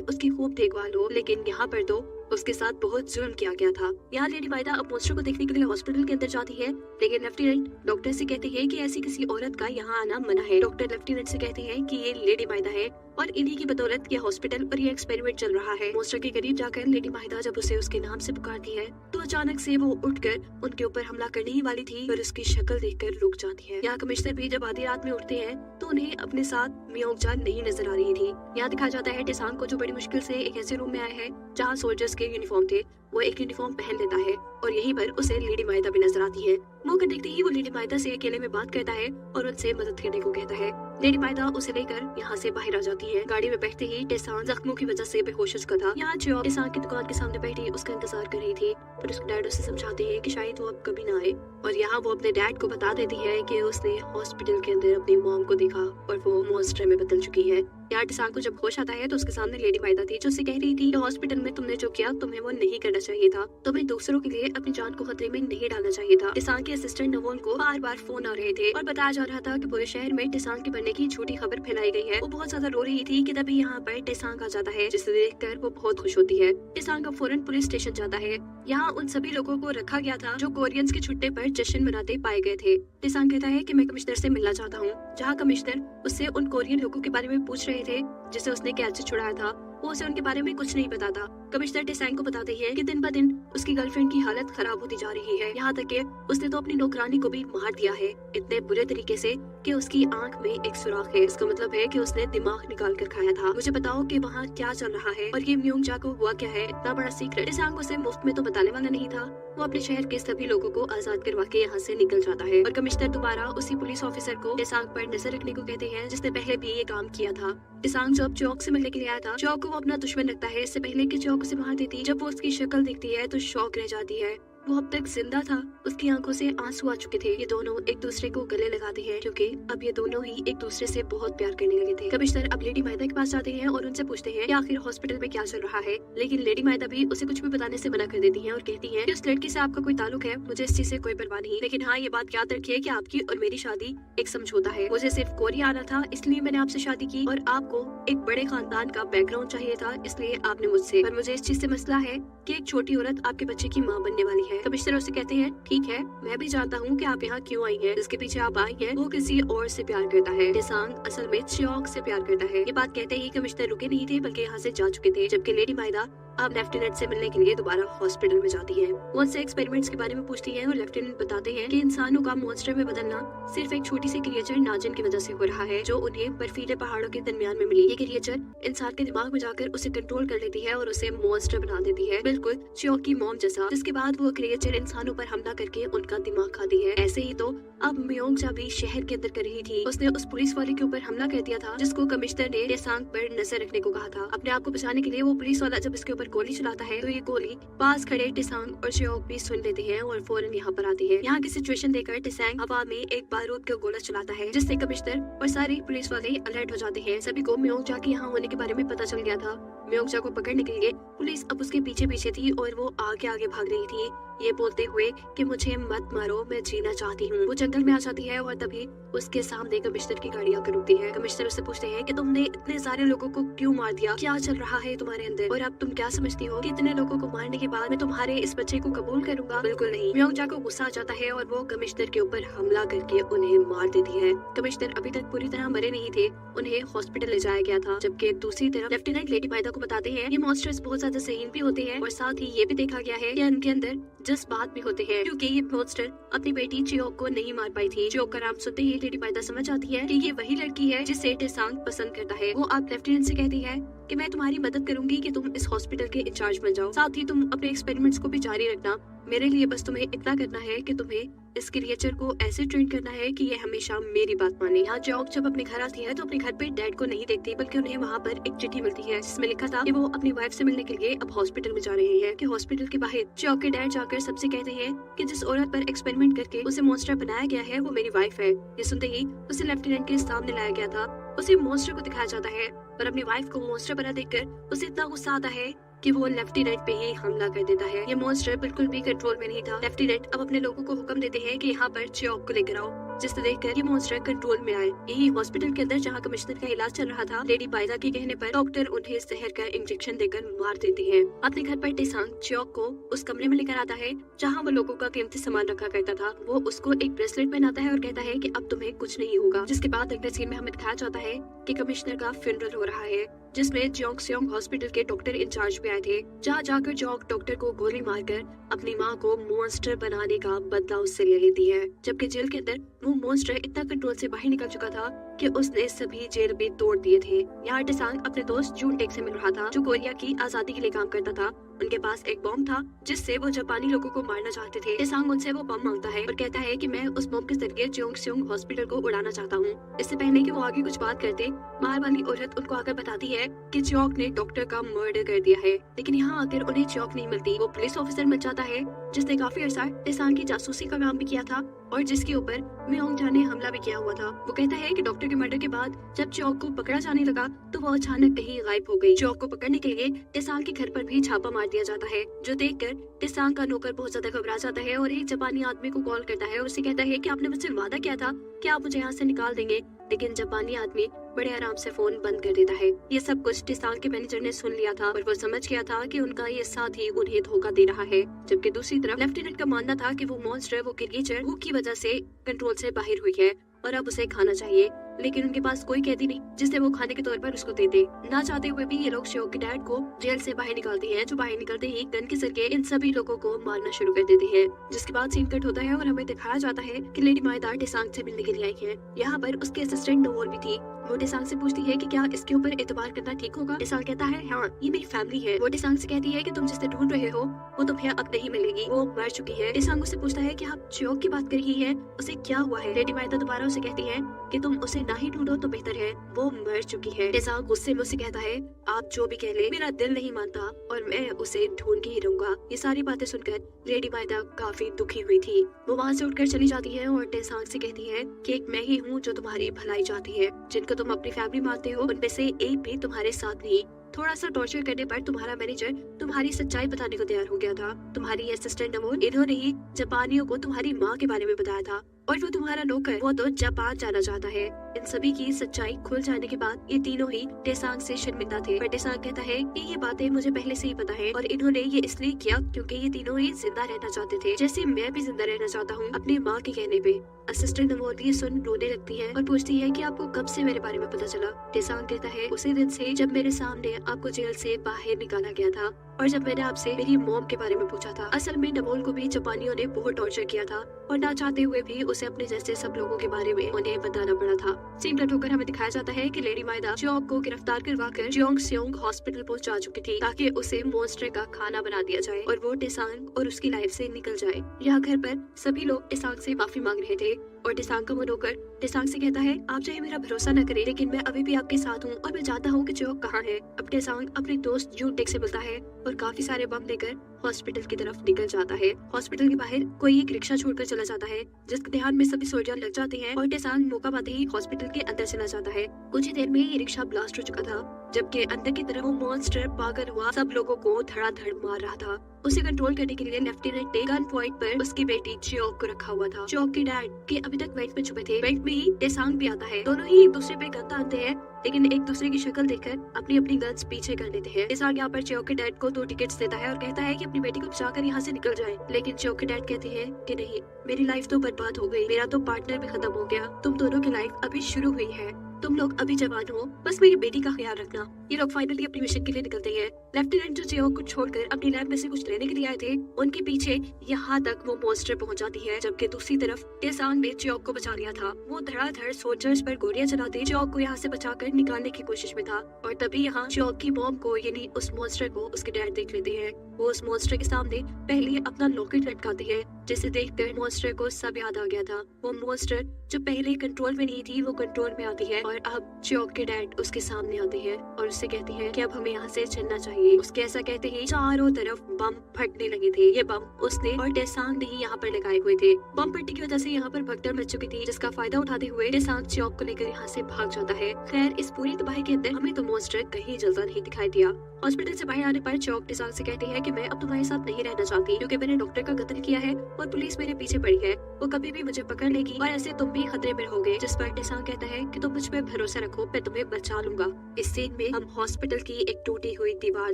उसकी खूब देखभाल हो। लेकिन यहाँ पर तो उसके साथ बहुत जुल्म किया गया था। यहाँ लेडी माइदा अब मॉन्स्टर को देखने के लिए हॉस्पिटल के अंदर जाती है, लेकिन लेफ्टिनेंट डॉक्टर से कहते हैं कि ऐसी किसी औरत का यहाँ आना मना है। डॉक्टर लेफ्टिनेंट से कहते हैं कि ये लेडी माइदा है और इन्हीं की बदौलत ये हॉस्पिटल और ये एक्सपेरिमेंट चल रहा है। मॉन्स्टर के करीब जाकर लेडी माइदा जब उसे उसके नाम से पुकारती है तो अचानक से वो उठकर उनके ऊपर हमला करने ही वाली थी, पर उसकी शक्ल देखकर रुक जाती है। यहाँ कमिश्नर भी जब आधी रात में उठते हैं तो उन्हें अपने साथ म्योंग-जा नहीं नजर आ रही थी। यहाँ दिखाया जाता है टेसांग को, जो बड़ी मुश्किल से एक ऐसे रूम में आया है जहाँ सोल्जर्स के यूनिफॉर्म थे, वो एक यूनिफॉर्म पहन लेता है और यहीं पर उसे लेडी माइदा भी नजर आती है। मौका देखते ही वो लेडी माइदा से अकेले में बात करता है और उनसे मदद करने को कहता है। लेडी माइदा उसे लेकर यहाँ से बाहर आ जाती है। गाड़ी में बैठते ही टेसांग जख्मों की वजह से बेहोश हो चुका था। यहाँ जो टेसांग की दुकान के सामने बैठी उसका इंतजार कर रही थी, पर उसके डैड उसे समझाते हैं कि शायद वो अब कभी ना आए। और यहाँ वो अपने डैड को बता देती है कि उसने हॉस्पिटल के अंदर अपनी मॉम को देखा और वो मॉन्स्टर में बदल चुकी है। यहाँ टेसांग को जब होश आता है तो उसके सामने लेडी माइदा थी, जो उसे कह रही थी कि हॉस्पिटल में तुमने जो किया तुम्हें वो नहीं करना चाहिए था, तुम्हें दूसरों के लिए अपनी जान को खतरे में नहीं डालना चाहिए था। टेसांग के असिस्टेंट नवोन को बार बार फोन आ रहे थे और बताया जा रहा था कि पूरे शहर में टेसांग के बनने की झूठी खबर फैलाई गई है। वो बहुत ज्यादा रो रही थी कि तभी यहाँ पर टेसांग आ जाता है, जिसे देखकर वो बहुत खुश होती है। टेसांग का फौरन पुलिस स्टेशन जाता है। यहाँ उन सभी लोगों को रखा गया था जो कोरियंस के छुट्टे पर जश्न मनाते पाए गए थे। टेसांग कहता है कि मैं कमिश्नर से मिलना चाहता हूँ। जहाँ कमिश्नर उससे उन कोरियन लोगों के बारे में पूछ रहे थे जिसे उसने कैद से छुड़ाया था, वो उसे उनके बारे में कुछ नहीं बताता। कमिश्नर टेसांग को बताते हैं कि दिन ब दिन उसकी गर्लफ्रेंड की हालत खराब होती जा रही है, यहाँ तक कि उसने तो अपनी नौकरानी को भी मार दिया है, इतने बुरे तरीके से कि उसकी आंख में एक सुराख है। इसका मतलब है कि उसने दिमाग निकाल कर खाया था। मुझे बताओ कि वहाँ क्या चल रहा है और ये म्योंग-जा को हुआ क्या है, इतना बड़ा सीक्रेट। टेसांग उसे मुफ्त में तो बताने वाला नहीं था। वो अपने शहर के सभी लोगों को आजाद करवा के यहाँ से निकल जाता है और कमिश्नर दोबारा उसी पुलिस ऑफिसर को टेसांग पर नजर रखने को कहते हैं जिसने पहले भी ये काम किया था। टेसांग जब चौक से मिलने के लिए आया था, चौक को वो अपना दुश्मन लगता है। इससे पहले कि चौक उसे मार देती, जब वो उसकी शक्ल देखती है तो शौक रह जाती है। वो अब तक जिंदा था, उसकी आंखों से आंसू आ चुके थे। ये दोनों एक दूसरे को गले लगाते हैं क्योंकि अब ये दोनों ही एक दूसरे से बहुत प्यार करने लगे थे। कमिश्नर अब लेडी माइदा के पास जाते हैं और उनसे पूछते हैं कि आखिर हॉस्पिटल में क्या चल रहा है, लेकिन लेडी माइदा भी उसे कुछ भी बताने से मना कर देती है और कहती है कि उस लड़की से आपका कोई ताल्लुक है, मुझे इस चीज से कोई परवाह नहीं, लेकिन हाँ ये बात याद रखिए कि आपकी और मेरी शादी एक समझौता है। मुझे सिर्फ कोरिया आना था इसलिए मैंने आपसे शादी की और आपको एक बड़े खानदान का बैकग्राउंड चाहिए था इसलिए आपने मुझसे, पर मुझे इस चीज से मसला है कि एक छोटी औरत आपके बच्चे की माँ बनने वाली है। कमिश्नर उसे कहते हैं ठीक है, मैं भी जानता हूँ कि आप यहाँ क्यों आई हैं, जिसके पीछे आप आई हैं वो किसी और से प्यार करता है। टेसांग असल में च्योक से प्यार करता है। ये बात कहते ही कमिश्नर रुके नहीं थे बल्कि यहाँ से जा चुके थे, जबकि लेडी माइदा अब लेफ्टिनेंट से मिलने के लिए दोबारा हॉस्पिटल में जाती है। वो उनसे एक्सपेरिमेंट्स के बारे में पूछती है और लेफ्टिनेंट बताते हैं कि इंसानों का मॉन्स्टर में बदलना सिर्फ एक छोटी सी क्रिएचर नाजिन की वजह से हो रहा है जो उन्हें बर्फीले पहाड़ों के दरमियान में मिली। ये क्रिएचर इंसान के दिमाग में जाकर उसे कंट्रोल कर लेती है और उसे मॉन्स्टर बना देती है, बिल्कुल च्योक की मॉम जैसा, जिसके बाद वो क्रिएचर इंसानों पर हमला करके उनका दिमाग खाती है। ऐसे ही तो अब म्योंग-जा भी शहर के अंदर कर रही थी। उसने उस पुलिस वाले के ऊपर हमला कर दिया था जिसको कमिश्नर ने टेसांग पर नजर रखने को कहा था। अपने आप को बचाने के लिए वो पुलिस वाला जब इसके ऊपर गोली चलाता है तो ये गोली पास खड़े टिसांग और जियोक भी सुन लेते हैं और फौरन यहाँ पर आती है। यहाँ की सिचुएशन देखकर टिसांग हवा में एक बारूद का गोला चलाता है, जिससे कमिश्नर और सारे पुलिस वाले अलर्ट हो जाते हैं। सभी को म्योंगजा के यहाँ होने के बारे में पता चल गया था। म्योंगजा को पकड़ने के लिए पुलिस अब उसके पीछे पीछे थी और वो आगे आगे भाग रही थी, ये बोलते हुए कि मुझे मत मारो, मैं जीना चाहती हूँ। वो जंगल में आ जाती है और तभी उसके सामने कमिश्नर की गाड़ी आकर रुकती है। कमिश्नर उससे पूछते हैं कि तुमने इतने सारे लोगों को क्यों मार दिया, क्या चल रहा है तुम्हारे अंदर, और अब तुम क्या समझती हो कि इतने लोगों को मारने के बाद मैं तुम्हारे इस बच्चे को कबूल करूंगा? बिल्कुल नहीं। म्योंगजा को गुस्सा आ जाता है और वो कमिश्नर के ऊपर हमला करके उन्हें मार देती है। कमिश्नर अभी तक पूरी तरह मरे नहीं थे, उन्हें हॉस्पिटल ले जाया गया था। जबकि दूसरी तरफ लेफ्टिनेंट लेडी माइदा को बताते हैं ये मॉन्स्टर्स बहुत ज्यादा ज़हीन भी होते हैं और साथ ही ये भी देखा गया है कि इनके अंदर जज्बात भी होते हैं, क्योंकि ये मॉन्स्टर अपनी बेटी जियोक को नहीं मार पाई थी। जियोक का नाम सुनते ही लेडी माइदा समझ जाती है कि ये वही लड़की है जिसे टिसांग पसंद करता है। वो आप लेफ्टिनेंट से कहती है कि मैं तुम्हारी मदद करूंगी कि तुम इस हॉस्पिटल के इंचार्ज बन जाओ, साथ ही तुम अपने एक्सपेरिमेंट्स को भी जारी रखना। मेरे लिए बस तुम्हें इतना करना है कि तुम्हें इस क्रिएचर को ऐसे ट्रेन करना है कि ये हमेशा मेरी बात माने। यहाँ जियोक जब अपने घर आती है तो अपने घर पे डैड को नहीं देखती, बल्कि उन्हें वहाँ पर एक चिट्ठी मिलती है जिसमें लिखा था कि वो अपनी वाइफ से मिलने के लिए अब हॉस्पिटल में जा रहे हैं। कि हॉस्पिटल के बाहर जियोक के डैड जाकर सबसे कहते हैं कि जिस औरत पर एक्सपेरिमेंट करके उसे मॉन्स्टर बनाया गया है वो मेरी वाइफ है। ये सुनते ही उसे लेफ्टिनेंट के सामने लाया गया था, उसे मॉन्स्टर को दिखाया जाता है, पर अपनी वाइफ को मॉन्स्टर बना देखकर उसे इतना गुस्सा आता है कि वो लेफ्टिनेंट पे ही हमला कर देता है। ये मॉन्स्टर बिल्कुल भी कंट्रोल में नहीं था। लेफ्टिनेंट अब अपने लोगों को हुक्म देते हैं कि यहाँ पर जियोक को लेकर आओ, जिससे देखकर ये मॉन्स्टर कंट्रोल में आए। यही हॉस्पिटल के अंदर जहाँ कमिश्नर का इलाज चल रहा था, लेडी माइदा के कहने पर डॉक्टर उन्हें जहर का इंजेक्शन देकर मार देती है। अपने घर पर टिसांग जियोक को उस कमरे में लेकर आता है जहाँ वो लोगों का कीमती सामान रखा करता था। वो उसको एक ब्रेसलेट पहनाता है और कहता है कि अब तुम्हें कुछ नहीं होगा। जिसके बाद अगले सीन में हमें दिखाया जाता है कि कमिश्नर का फ्यूनरल हो रहा है, जिसमें जोंगसेओंग हॉस्पिटल के डॉक्टर इंचार्ज भी आए थे। जहाँ जाकर जियोक डॉक्टर को गोली मारकर अपनी माँ को मॉन्स्टर बनाने का बदला उससे ले लेती है। जबकि जेल के अंदर वो मॉन्स्टर इतना कंट्रोल से बाहर निकल चुका था कि उसने सभी जेल भी तोड़ दिए थे। यहाँ टिसांग अपने दोस्त जून टेक से मिल रहा था, जो कोरिया की आजादी के लिए काम करता था। उनके पास एक बॉम्ब था जिससे वो जापानी लोगों को मारना चाहते थे। टिसांग उनसे वो बम मांगता है और कहता है कि मैं उस बम के जरिए जोंगसेओंग हॉस्पिटल को उड़ाना चाहता हूँ। इससे पहले कि वो आगे कुछ बात करते, बाहर वाली औरत उनको आकर बताती है कि जियोक ने डॉक्टर का मर्डर कर दिया है। लेकिन यहाँ आकर उन्हें जियोक नहीं मिलती। वो पुलिस ऑफिसर बन जाता है जिसने काफी अर्सा टिसांग की जासूसी का काम भी किया था और जिसके ऊपर म्योंगजा ने हमला भी किया हुआ था। वो कहता है कि डॉक्टर के मर्डर के बाद जब जियोक को पकड़ा जाने लगा तो वो अचानक कहीं गायब हो गई। जियोक को पकड़ने के लिए टिसांग के घर पर भी छापा मार दिया जाता है, जो देखकर टिसांग का नौकर बहुत ज्यादा घबरा जाता है और एक जापानी आदमी को कॉल करता है और उसे कहता है कि आपने मुझसे वादा किया था कि आप मुझे यहाँ से निकाल देंगे। लेकिन जापानी आदमी बड़े आराम से फोन बंद कर देता है। ये सब कुछ टिसांग के मैनेजर ने सुन लिया था और वो समझ गया था कि उनका ये साथी उन्हें धोखा दे रहा है। जबकि दूसरी तरफ लेफ्टिनेंट का मानना था कि वो मॉन्स्टर, वो क्रिएचर भूख की वजह से कंट्रोल से बाहर हुई है और अब उसे खाना चाहिए। लेकिन उनके पास कोई कैदी नहीं जिससे वो खाने के तौर पर उसको दे दे। ना चाहते हुए भी ये लोग जियोक के डैड को जेल से बाहर निकालते हैं, जो बाहर निकलते ही गन के जरिए इन सभी लोगों को मारना शुरू कर देते हैं। जिसके बाद सीन कट होता है और हमें दिखाया जाता है कि लेडी माइदा टिसांग से मिलने के लिए आई है। यहाँ पर उसके असिस्टेंट नोवोल भी थी। वो टिसांग से पूछती है कि क्या इसके ऊपर एतबार करना ठीक होगा। टिसांग कहता है हाँ, ये मेरी फैमिली है। वो टिसांग से कहती है कि तुम जिसे ढूंढ रहे हो वो तुम्हें अब नहीं मिलेगी, वो मर चुकी है। टिसांग उससे पूछता है कि आप जियोक की बात कर रही है, उसे क्या हुआ है। लेडी माइदा दोबारा उसे कहती है कि तुम उसे ना ही ढूंढो तो बेहतर है, वो मर चुकी है। टिसांग गुस्से में उसे कहता है आप जो भी कह ले, मेरा दिल नहीं मानता और मैं उसे ढूंढ के ही रहूंगा। ये सारी बातें सुनकर लेडी माइदा काफी दुखी हुई थी। वो वहाँ से उठकर चली जाती है और टिसांग से कहती है कि एक मैं ही हूँ जो तुम्हारी भलाई चाहती है। जिनको तुम अपनी फैमिली मानते हो उनमें से एक भी तुम्हारे साथ नहीं। थोड़ा सा टॉर्चर करने पर तुम्हारा मैनेजर तुम्हारी सच्चाई बताने को तैयार हो गया था। तुम्हारी असिस्टेंट नमोन, इन्होंने ही जापानियों को तुम्हारी माँ के बारे में बताया था और वो तुम्हारा नौकर, वो तो जापान जाना चाहता है। इन सभी की सच्चाई खुल जाने के बाद ये तीनों ही टिसांग से शर्मिंदा थे। पर टिसांग कहता है कि ये बातें मुझे पहले से ही पता है और इन्होंने ये इसलिए किया क्योंकि ये तीनों ही जिंदा रहना चाहते थे, जैसे मैं भी जिंदा रहना चाहता हूँ अपनी माँ के कहने पे। असिस्टेंट नमोन ये सुन रोने लगती है और पूछती है कि आपको कब से मेरे बारे में पता चला। टिसांग कहता है उसी दिन से जब मेरे सामने आपको जेल से बाहर निकाला गया था और जब मैंने आपसे मेरी मॉम के बारे में पूछा था। असल में नमोल को भी जापानियों ने बहुत टॉर्चर किया था और ना चाहते हुए भी उसे अपने जैसे सब लोगों के बारे में उन्हें बताना पड़ा था। सीन कट होकर हमें दिखाया जाता है कि लेडी माइदा जियोक को गिरफ्तार करवाकर जोंगसेओंग हॉस्पिटल पहुंचा चुकी थी ताकि उसे मॉन्स्टर का खाना बना दिया जाए और वो टिसांग और उसकी लाइफ से निकल जाए। यहाँ घर पर सभी लोग टिसांग से माफी मांग रहे थे और टेसांग का मुंह होकर टेसांग से कहता है, आप चाहे मेरा भरोसा न करें, लेकिन मैं अभी भी आपके साथ हूँ और मैं जानता हूँ कि चियोक कहाँ है। अब टेसांग अपने दोस्त जून टेक से मिलता है और काफी सारे बम लेकर हॉस्पिटल की तरफ निकल जाता है। हॉस्पिटल के बाहर कोई एक रिक्शा छोड़कर चला जाता है, जिसके ध्यान में सभी सोल्जर लग जाते हैं और टेसांग मौका पाते ही हॉस्पिटल के अंदर चला जाता है। कुछ ही देर में ये रिक्शा ब्लास्ट हो चुका था, जबकि अंदर की तरफ वो मॉन्स्टर पागल हुआ सब लोगों को धड़ाधड़ मार रहा था। उसे कंट्रोल करने के लिए लेफ्टिनेंट ने गन पॉइंट पर उसकी बेटी चियोक को रखा हुआ था। चियोक के डैड के अभी तक वेंट में छुपे थे। वेंट में ही टेसांग भी आता है। दोनों ही एक दूसरे पे गन तानते हैं, लेकिन एक दूसरे की शक्ल देखकर अपनी अपनी गन्स पीछे कर लेते हैं। टेसांग यहाँ पर चियोक के डैड को 2 टिकट्स देता है और कहता है कि अपनी बेटी को बचाकर यहाँ से निकल जाए, लेकिन चियोक के डैड कहते हैं कि नहीं, मेरी लाइफ तो बर्बाद हो गई, मेरा तो पार्टनर भी खत्म हो गया, तुम दोनों की लाइफ अभी शुरू हुई है, तुम लोग अभी जवान हो, बस मेरी बेटी का ख्याल रखना। ये लोग फाइनली अपनी मिशन के लिए निकलते हैं। लेफ्टिनेंट जो चियोक को छोड़कर अपनी लैब में से कुछ लेने के लिए आए थे, उनके पीछे यहाँ तक वो मॉन्स्टर पहुंच जाती है, जबकि दूसरी तरफ टेसांग ने चियोक को बचा लिया था। वो धड़ाधड़ सोल्जर्स पर गोलियां चलाते चियोक को यहाँ से बचाकर निकालने की कोशिश में था, और तभी यहाँ चियोक की मॉम को यानी उस मॉन्स्टर को उसके डैड देख लेते हैं। वो उस मॉन्स्टर के सामने पहले अपना लॉकेट लटकाते हैं, जिसे देखकर मॉन्स्टर को सब याद आ गया था। वो मॉन्स्टर जो पहले कंट्रोल में नहीं थी, वो कंट्रोल में आती है और अब चियोक के डैड उसके सामने आते हैं और उससे कहती है कि अब हमें यहाँ से चलना चाहिए। उसके ऐसा कहते ही चारों तरफ बम फटने लगे थे। ये बम उसने और टेसांग ने ही यहाँ पर लगाए हुए थे। बम फटने की वजह से यहाँ पर भगदड़ मच चुकी थी, जिसका फायदा उठाते हुए टेसांग चियोक को लेकर यहाँ से भाग जाता है। खैर, इस पूरी तबाही के अंदर हमें तो मॉन्स्टर कहीं जलता नहीं दिखाई दिया। हॉस्पिटल से बाहर आने पर चियोक टेसांग से कहती है कि मैं अब तुम्हारे साथ नहीं रहना चाहती, क्योंकि मैंने डॉक्टर का कत्ल किया है और पुलिस मेरे पीछे पड़ी है। वो कभी भी मुझे पकड़ लेगी और ऐसे तुम भी खतरे में रहोगे। जिस पर टेसांग कहता है कि तुम मुझ पे भरोसा रखो, मैं तुम्हें बचा लूंगा। इस सीन में हम हॉस्पिटल की एक टूटी हुई दीवार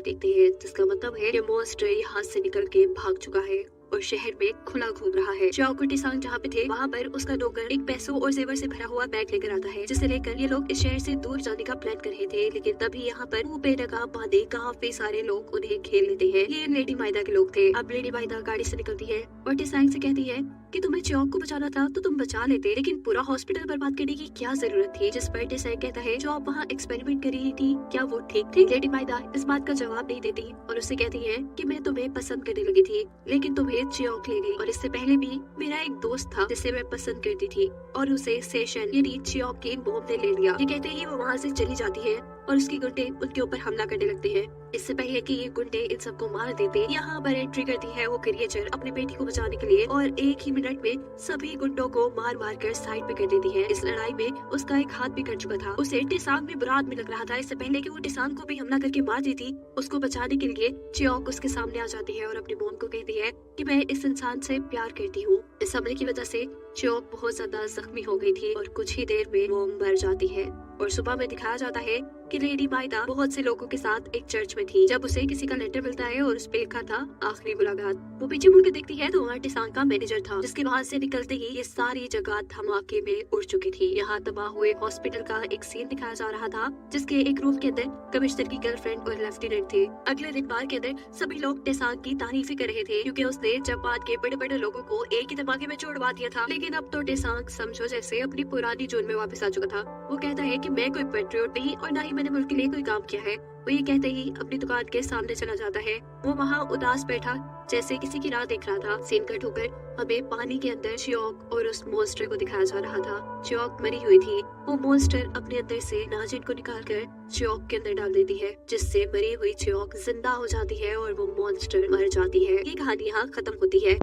देखते हैं, जिसका मतलब है कि मॉन्स्टर यहाँ से निकल के भाग चुका है और शहर में खुला घूम रहा है। चियोक और टेसांग जहाँ पे थे, वहाँ पर उसका नौकर एक पैसों और जेवर से भरा हुआ बैग लेकर आता है, जिसे लेकर ये लोग इस शहर से दूर जाने का प्लान कर रहे थे। लेकिन तभी यहाँ पर मुंह पे नकाब बांधे काफी सारे लोग उन्हें घेर लेते हैं। ये लेडी माइदा के लोग थे। अब लेडी माइदा गाड़ी से निकलती है और टेसांग से कहती है कि तुम्हें चियोक को बचाना था तो तुम बचा लेते, लेकिन पूरा हॉस्पिटल बर्बाद करने की क्या जरूरत थी। जिस पर टेसांग कहता है, जो आप वहाँ एक्सपेरिमेंट कर रही थी, क्या वो ठीक थी? लेडी माइदा इस बात का जवाब नहीं देती और उससे कहती है कि मैं तुम्हें पसंद करने लगी थी, लेकिन तुम्हें चियोक ले गई, और इससे पहले भी मेरा एक दोस्त था जिसे मैं पसंद करती थी और उसे सेशन यानी चियोक की मॉम ने ले लिया। ये कहते ही वो वहाँ से चली जाती है और उसके गुंडे उनके ऊपर हमला करने लगते हैं। इससे पहले कि ये गुंडे इन सबको मार देते, यहाँ पर एंट्री करती है वो क्रिएचर अपनी बेटी को बचाने के लिए और एक ही मिनट में सभी गुंडों को मार मार कर साइड पे कर देती है। इस लड़ाई में उसका एक हाथ भी कट चुका था। उसे टेसांग भी बुरा आदमी लग रहा था। इससे पहले कि वो टेसांग को भी हमला करके मार देती, उसको बचाने के लिए चियोक उसके सामने आ जाती है और अपनी मॉम को कहती है कि मैं इस इंसान से प्यार करती हूँ। इस हमले की वजह से चियोक बहुत ज्यादा जख्मी हो गई थी और कुछ ही देर में वो मर जाती है। और सुबह में दिखाया जाता है कि लेडी माइदा बहुत से लोगों के साथ एक चर्च में थी, जब उसे किसी का लेटर मिलता है और उस पे लिखा था आखिरी मुलाकात। वो पीछे मुड़कर देखती है तो वहाँ टेसांग का मैनेजर था, जिसके वहाँ से निकलते ही ये सारी जगह धमाके में उड़ चुकी थी। यहाँ तबाह हुए हॉस्पिटल का एक सीन दिखाया जा रहा था, जिसके एक रूम के अंदर कमिश्नर की गर्लफ्रेंड और लेफ्टिनेंट थे। अगले दिन बार के अंदर सभी लोग टेसांग की तारीफें कर रहे थे, क्योंकि उसने जापान के बड़े बड़े लोगों को एक ही धमाके में छोड़वा दिया था। लेकिन अब तो टेसांग समझो जैसे अपनी पुरानी जोन में वापस आ चुका था। वो कहता है कि मैं कोई पेट्रियोट नहीं और ना ही मैंने मुल्क के लिए कोई काम किया है। वो ये कहते ही अपनी दुकान के सामने चला जाता है। वो वहाँ उदास बैठा जैसे किसी की राह देख रहा था। सीन कट होकर हमें पानी के अंदर चियोक और उस मॉन्स्टर को दिखाया जा रहा था। चियोक मरी हुई थी। वो मॉन्स्टर अपने अंदर से नाजिन को निकालकर चियोक के अंदर डाल देती है, जिससे मरी हुई चियोक जिंदा हो जाती है और वो मॉन्स्टर मर जाती है। ये कहानी यहाँ खत्म होती है।